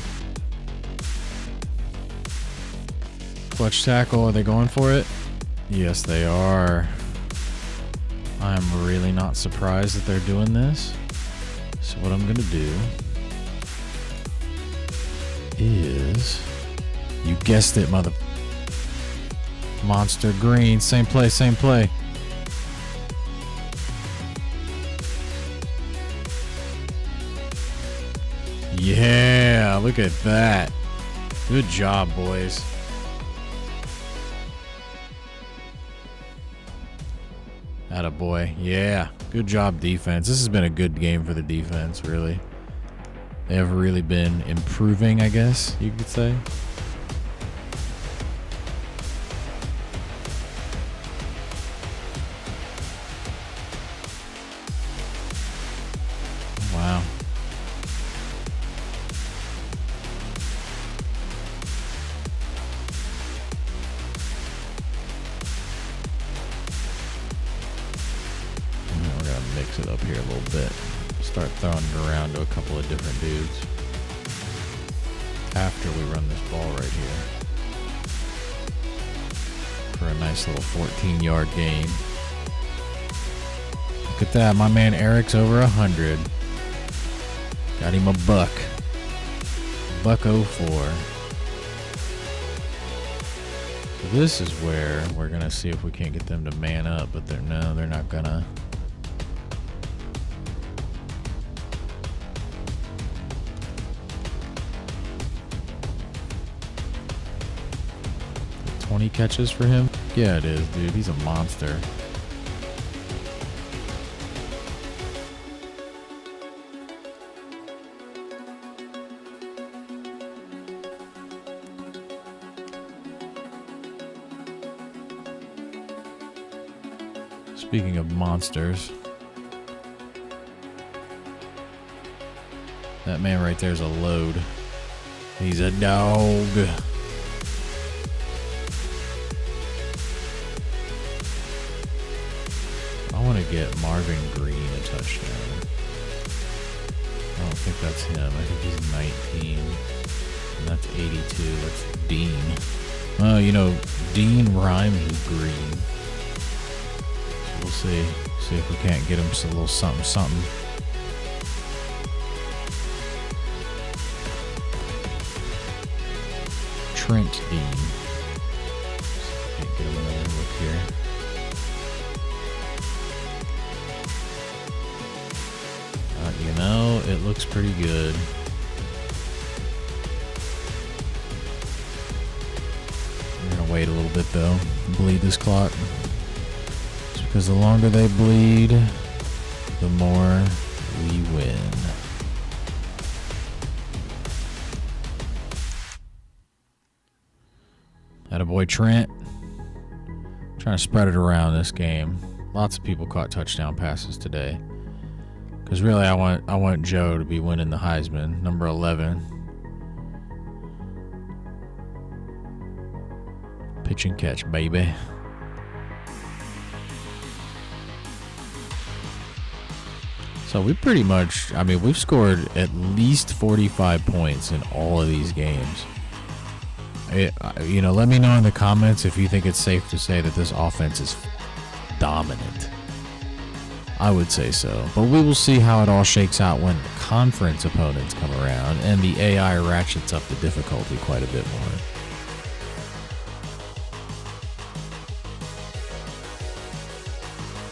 Clutch tackle, are they going for it? Yes, they are. I'm really not surprised that they're doing this. So what I'm gonna do is, you guessed it, mother. Monster green, same play, same play. Yeah, look at that. Good job, boys. Attaboy. Yeah, good job, defense. This has been a good game for the defense, really. They have really been improving, I guess you could say. Wow. Mix it up here a little bit. Start throwing it around to a couple of different dudes after we run this ball right here for a nice little 14-yard gain. Look at that, my man Eric's over 100. Got him a buck. Buck 04. So this is where we're gonna see if we can't get them to man up, but they're not gonna. 20 catches for him? Yeah, it is, dude. He's a monster. Speaking of monsters, that man right there is a load. He's a dog. I want to get Marvin Green a touchdown. I don't think that's him. I think he's 19. And that's 82. That's Dean. Oh, you know, Dean rhymes with Green. So we'll see. See if we can't get him a little something, something. Trent Dean. Can't get him another look here. You know, it looks pretty good. We're gonna wait a little bit though. Bleed this clock. Just because the longer they bleed, the more we win. Attaboy Trent. Trying to spread it around this game. Lots of people caught touchdown passes today. Because really, I want Joe to be winning the Heisman, number 11. Pitch and catch, baby. So we pretty much, I mean, we've scored at least 45 points in all of these games. You know, let me know in the comments if you think it's safe to say that this offense is dominant. I would say so. But we will see how it all shakes out when the conference opponents come around and the AI ratchets up the difficulty quite a bit more.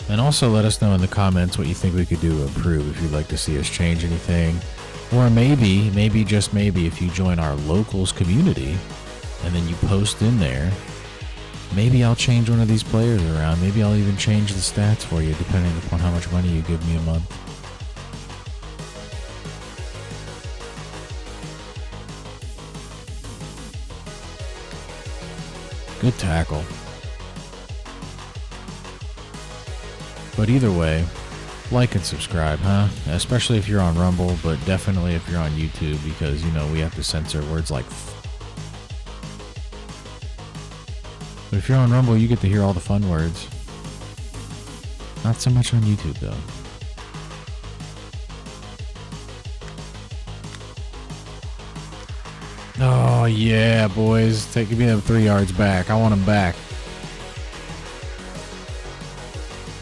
And also let us know in the comments what you think we could do to improve, if you'd like to see us change anything. Or maybe, just maybe, if you join our locals community and then you post in there, maybe I'll change one of these players around. Maybe I'll even change the stats for you, depending upon how much money you give me a month. Good tackle. But either way, like and subscribe, huh? Especially if you're on Rumble, but definitely if you're on YouTube, because, you know, we have to censor words like But if you're on Rumble, you get to hear all the fun words. Not so much on YouTube, though. Oh, yeah, boys. Give me them 3 yards back. I want them back.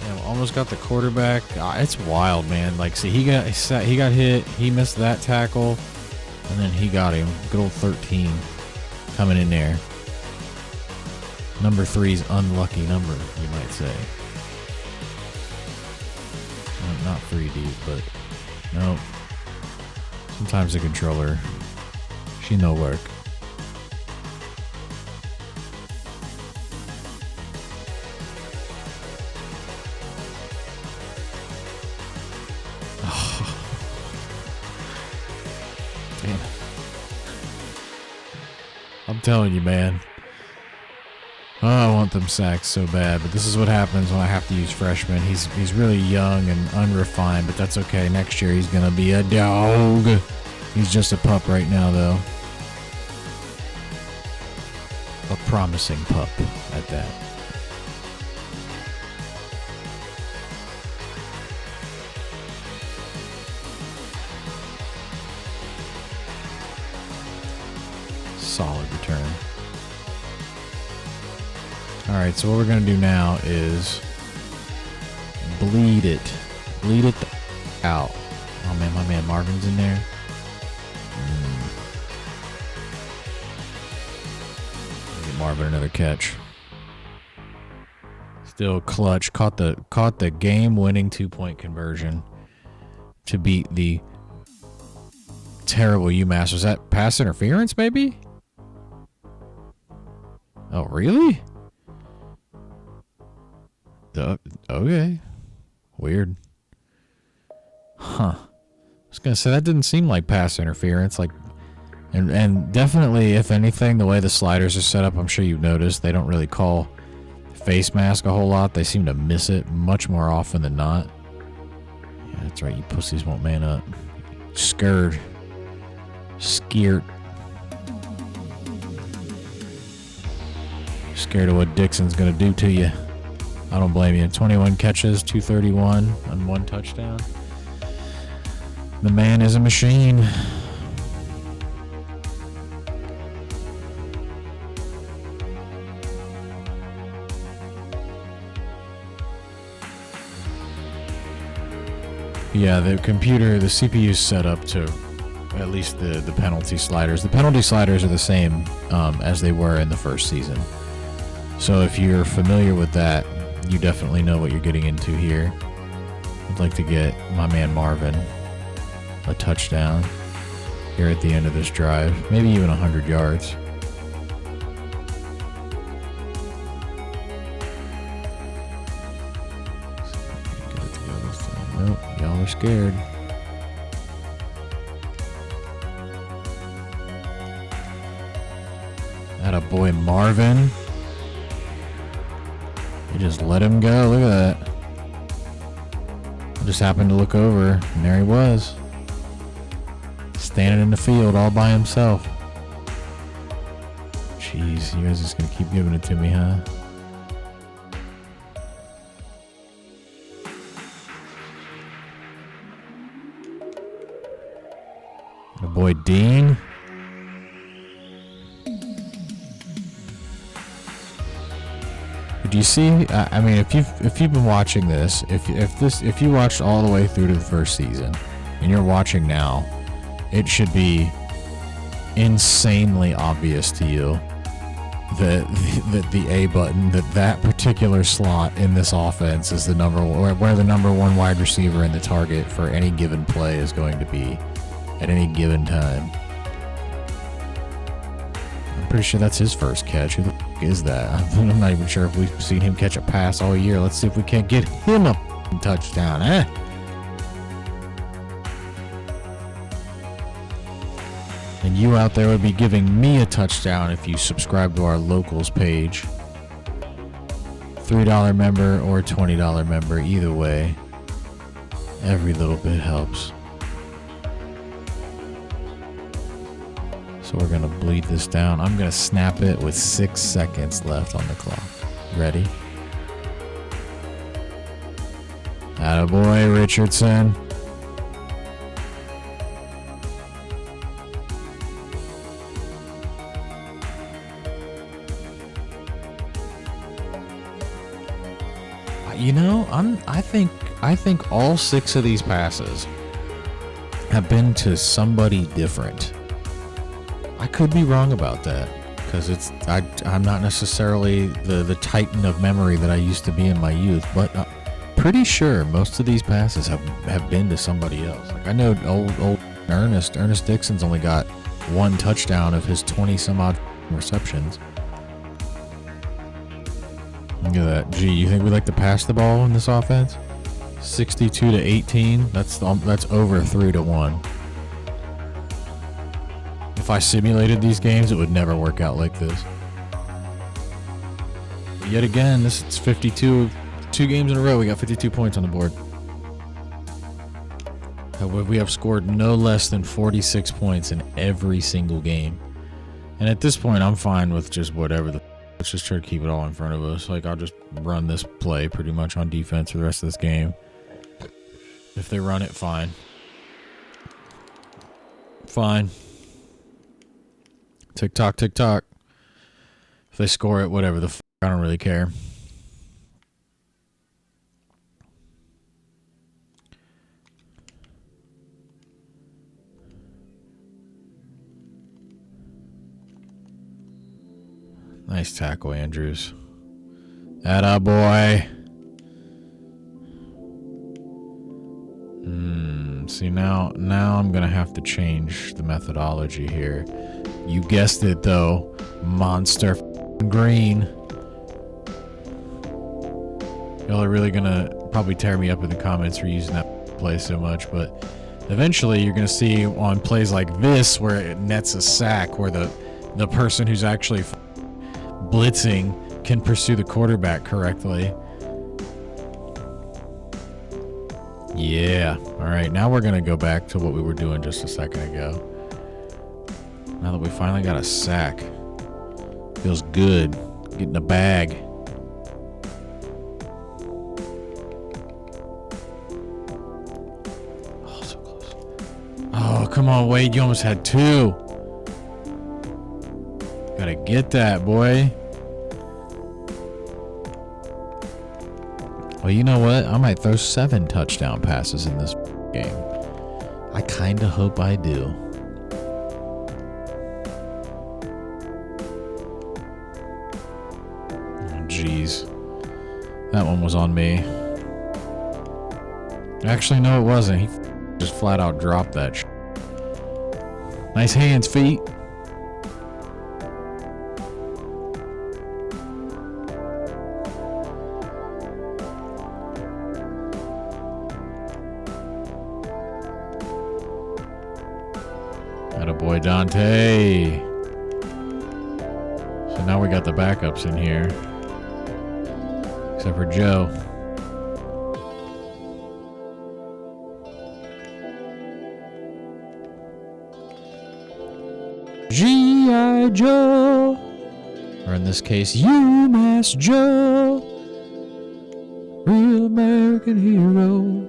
Yeah, almost got the quarterback. It's wild, man. Like, see, he got hit. He missed that tackle. And then he got him. Good old 13 coming in there. Number 3's unlucky number, you might say. Well, not 3 deep, but no. Sometimes the controller, she no work. Oh. Damn. I'm telling you, man. Oh, I want them sacks so bad, but this is what happens when I have to use freshmen. He's really young and unrefined, but that's okay. Next year he's gonna be a dog. He's just a pup right now, though. A promising pup at that. Solid return. Alright, so what we're going to do now is bleed it out. Oh man, my man Marvin's in there. Get Marvin another catch. Still clutch. Caught the game-winning 2-point conversion to beat the terrible UMass. Was that pass interference, maybe? Oh, really? Okay. Weird. Huh. I was gonna say, that didn't seem like pass interference. Like, and definitely, if anything, the way the sliders are set up, I'm sure you've noticed, they don't really call face mask a whole lot. They seem to miss it much more often than not. Yeah, that's right. You pussies won't man up. Scared. Scared of what Dixon's gonna do to you. I don't blame you. 21 catches, 231 on 1 touchdown. The man is a machine. Yeah, the computer, the CPU is set up to at least the penalty sliders. The penalty sliders are the same as they were in the first season. So if you're familiar with that, you definitely know what you're getting into here. I'd like to get my man Marvin a touchdown here at the end of this drive. Maybe even 100 yards. Nope, y'all are scared. Atta boy Marvin. You just let him go. Look at that. I just happened to look over, and there he was. Standing in the field all by himself. Jeez, you guys just gonna keep giving it to me, huh? The boy Dean. But you see, I mean, if you've been watching this, if you watched all the way through to the first season, and you're watching now, it should be insanely obvious to you that the A button, that particular slot in this offense is the where the number one wide receiver and the target for any given play is going to be at any given time. I'm pretty sure that's his first catch. Who the f is that? I'm not even sure if we've seen him catch a pass all year. Let's see if we can't get him a touchdown, eh? And you out there would be giving me a touchdown if you subscribe to our locals page. $3 member or $20 member, either way. Every little bit helps. So we're going to bleed this down. I'm going to snap it with 6 seconds left on the clock. Ready? Attaboy, Richardson. You know, I think all 6 of these passes have been to somebody different. I could be wrong about that, because I'm not necessarily the titan of memory that I used to be in my youth, but pretty sure most of these passes have been to somebody else. Like I know old Ernest Dixon's only got 1 touchdown of his 20 some odd receptions. Look at that. Gee, you think we like to pass the ball in this offense? 62-18. That's over 3-1. If I simulated these games, it would never work out like this. But yet again, this is 52. 2 games in a row, we got 52 points on the board. We have scored no less than 46 points in every single game. And at this point, I'm fine with just whatever the... Let's just try to keep it all in front of us. Like, I'll just run this play pretty much on defense for the rest of this game. If they run it, fine. Fine. Tick-tock, tick-tock. If they score it, whatever the f***, I don't really care. Nice tackle, Andrews. Attaboy. See, now I'm going to have to change the methodology here. You guessed it, though. Monster green. Y'all are really going to probably tear me up in the comments for using that play so much, but eventually you're going to see on plays like this where it nets a sack, where the person who's actually blitzing can pursue the quarterback correctly. Yeah. All right, now we're going to go back to what we were doing just a second ago. Now that we finally got a sack. Feels good. Getting a bag. Oh, so close. Oh, come on, Wade. You almost had 2. Gotta get that, boy. Well, you know what? I might throw 7 touchdown passes in this game. I kind of hope I do. Oh, jeez. That one was on me. Actually, no, it wasn't. He just flat out dropped that shit. Nice hands, feet. Attaboy, Dante. So now we got the backups in here. Except for Joe. G.I. Joe. Or in this case, UMass Joe. Real American hero.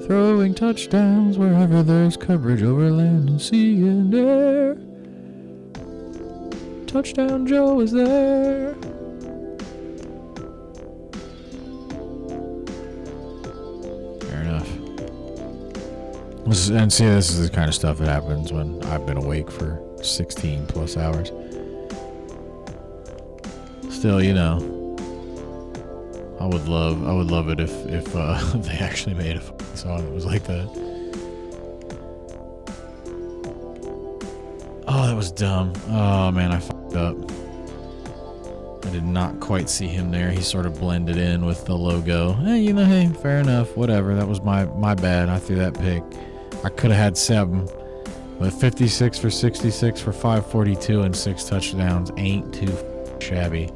Throwing touchdowns wherever there's coverage over land and sea and air. Touchdown Joe is there. Fair enough. And see, this is the kind of stuff that happens when I've been awake for 16 plus hours. Still, you know, I would love it if they actually made a song that was like that. Oh, that was dumb. Oh man, I fucked up. I did not quite see him there. He sort of blended in with the logo. Hey, you know, hey, fair enough. Whatever. That was my bad. I threw that pick. I could have had 7, but 56 for 66 for 542 and 6 touchdowns ain't too shabby.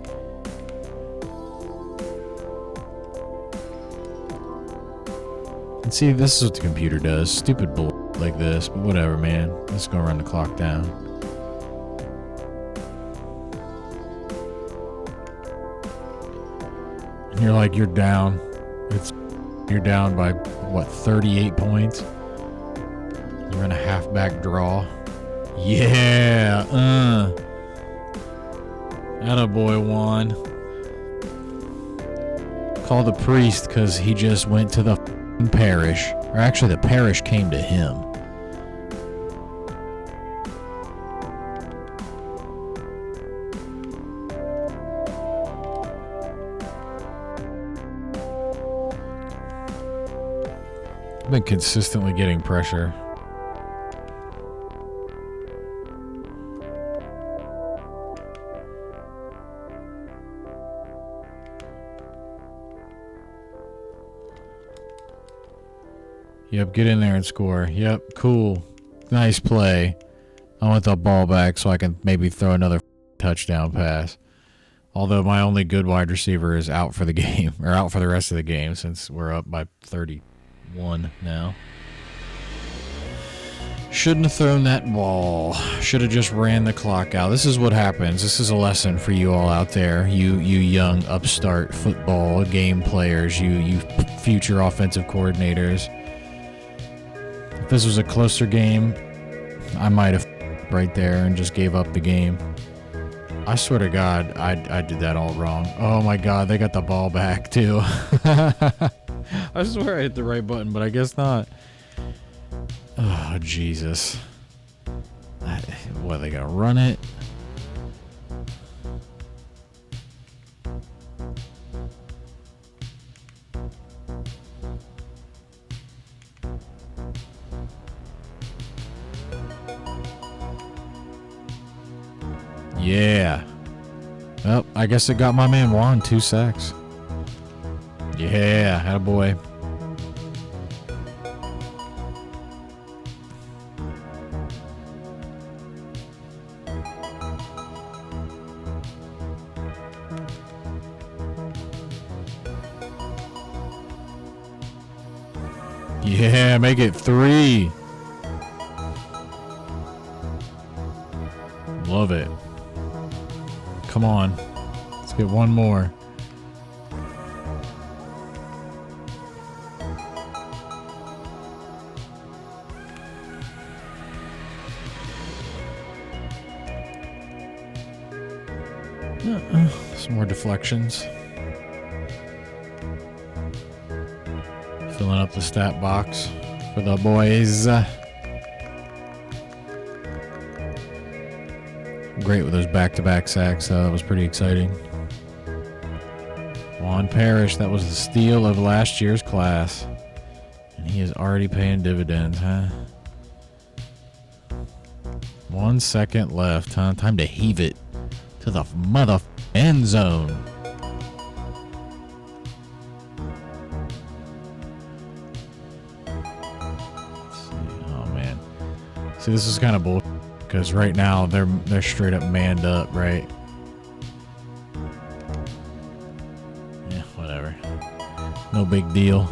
And see, this is what the computer does. Stupid bull like this, but whatever, man. Let's go run the clock down. And you're like, you're down. You're down by what, 38 points? You're in a halfback draw. Yeah, attaboy, Juan. Call the priest because he just went to the parish. Or actually, the parish came to him. I've been consistently getting pressure. Yep, get in there and score. Yep, cool. Nice play. I want the ball back so I can maybe throw another touchdown pass. Although my only good wide receiver is out for the game, or out for the rest of the game since we're up by 31 now. Shouldn't have thrown that ball. Should have just ran the clock out. This is what happens. This is a lesson for you all out there. You young upstart football game players. You future offensive coordinators. If this was a closer game, I might have right there and just gave up the game. I swear to God, I did that all wrong. Oh my God, they got the ball back too. I swear I hit the right button, but I guess not. Oh, Jesus. What, are they gonna run it? Yeah. Well, I guess it got my man Juan 2 sacks. Yeah, attaboy. Yeah, make it 3. Love it. Come on. Let's get one more. Some more deflections. Filling up the stat box for the boys. Great with those back-to-back sacks. That was pretty exciting. Juan Parrish, that was the steal of last year's class. And he is already paying dividends, huh? 1 second left, huh? Time to heave it to the mother end zone. Let's see. Oh, man. See, this is kind of bullshit. Because right now they're straight up manned up, right? Yeah, whatever. No big deal.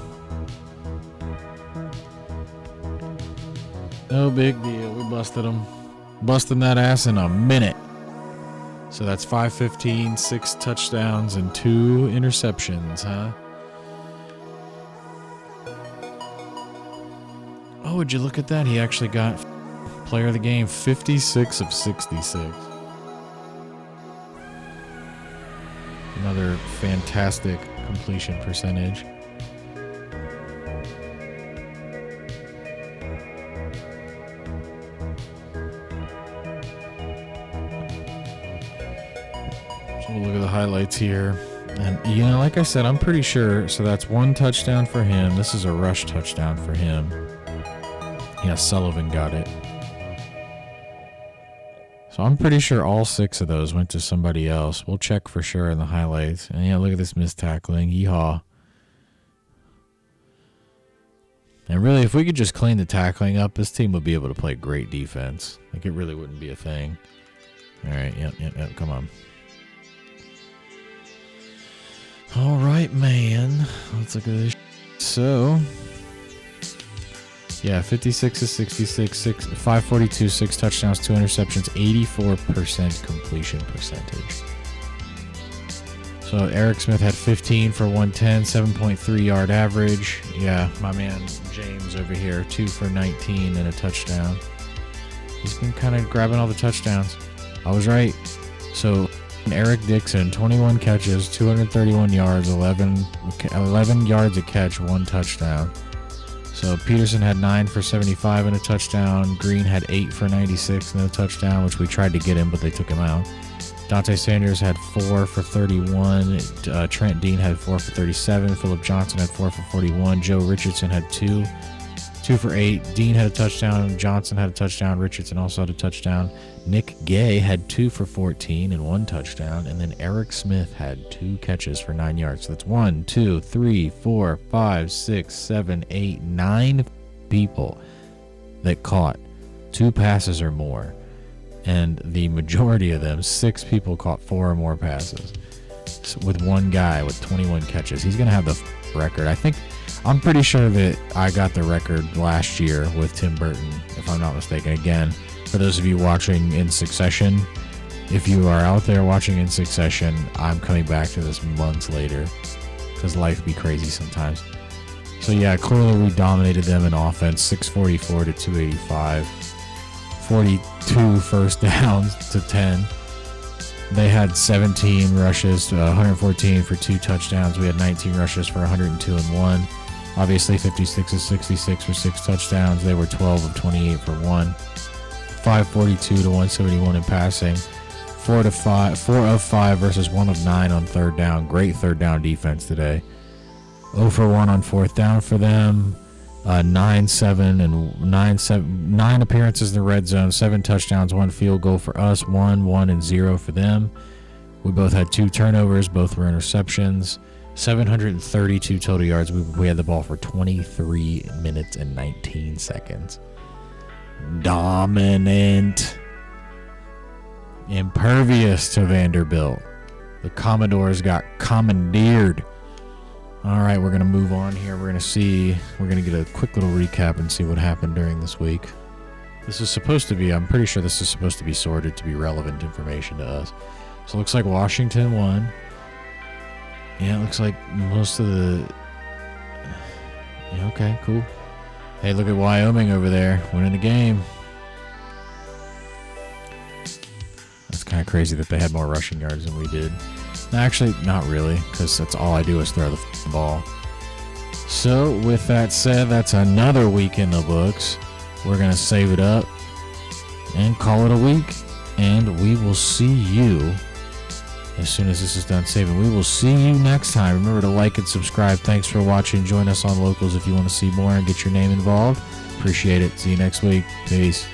No big deal. We busted them. Busting that ass in a minute. So that's 515, 6 touchdowns, and 2 interceptions, huh? Oh, would you look at that? He actually got Player of the game, 56 of 66. Another fantastic completion percentage. So we'll look at the highlights here. And, you know, like I said, I'm pretty sure. So that's 1 touchdown for him. This is a rush touchdown for him. Yeah, Sullivan got it. So I'm pretty sure all 6 of those went to somebody else. We'll check for sure in the highlights. And yeah, look at this missed tackling. Yeehaw. And really, if we could just clean the tackling up, this team would be able to play great defense. Like, it really wouldn't be a thing. All right, yep, come on. All right, man. Let's look at this. So, yeah, 56 to 66, 542, 6 touchdowns, 2 interceptions, 84% completion percentage. So Eric Smith had 15 for 110, 7.3 yard average. Yeah, my man James over here, 2 for 19 and a touchdown. He's been kind of grabbing all the touchdowns. I was right. So Eric Dixon, 21 catches, 231 yards, 11 yards a catch, 1 touchdown. So Peterson had 9 for 75 and a touchdown. Green had 8 for 96 and a touchdown, which we tried to get him, but they took him out. Dante Sanders had 4 for 31. Trent Dean had 4 for 37. Philip Johnson had 4 for 41. Joe Richardson had 2 for 8. Dean had a touchdown. Johnson had a touchdown. Richardson also had a touchdown. Nick Gay had 2 for 14 and 1 touchdown. And then Eric Smith had 2 catches for 9 yards. So that's 1, 2, 3, 4, 5, 6, 7, 8, 9 people that caught 2 passes or more. And the majority of them, 6 people, caught 4 or more passes. So with one guy with 21 catches, he's going to have the record. I'm pretty sure that I got the record last year with Tim Burton, if I'm not mistaken. Again, for those of you watching in succession, if you are out there watching in succession, I'm coming back to this months later because life be crazy sometimes. So yeah, clearly we dominated them in offense, 644 to 285. 42 first downs to 10. They had 17 rushes, 114 for 2 touchdowns. We had 19 rushes for 102 and 1. Obviously, 56 of 66 for 6 touchdowns. They were 12 of 28 for 1. 542 to 171 in passing. 4 of 5 versus 1 of 9 on 3rd down. Great 3rd down defense today. 0 for 1 on 4th down for them. 9 appearances in the red zone, 7 touchdowns, 1 field goal for us, 1 and 0 for them. We both had 2 turnovers, both were interceptions. 732 total yards. We had the ball for 23 minutes and 19 seconds. Dominant. Impervious to Vanderbilt. The Commodores got commandeered. All right, we're going to move on here. We're going to get a quick little recap and see what happened during this week. This is supposed to be, I'm pretty sure this is supposed to be sorted to be relevant information to us. So it looks like Washington won. Yeah, it looks like most of the... Yeah, okay, cool. Hey, look at Wyoming over there, winning the game. That's kind of crazy that they had more rushing yards than we did. Actually, not really, because that's all I do is throw the ball. So, with that said, that's another week in the books. We're going to save it up and call it a week. And we will see you as soon as this is done saving. We will see you next time. Remember to like and subscribe. Thanks for watching. Join us on Locals if you want to see more and get your name involved. Appreciate it. See you next week. Peace.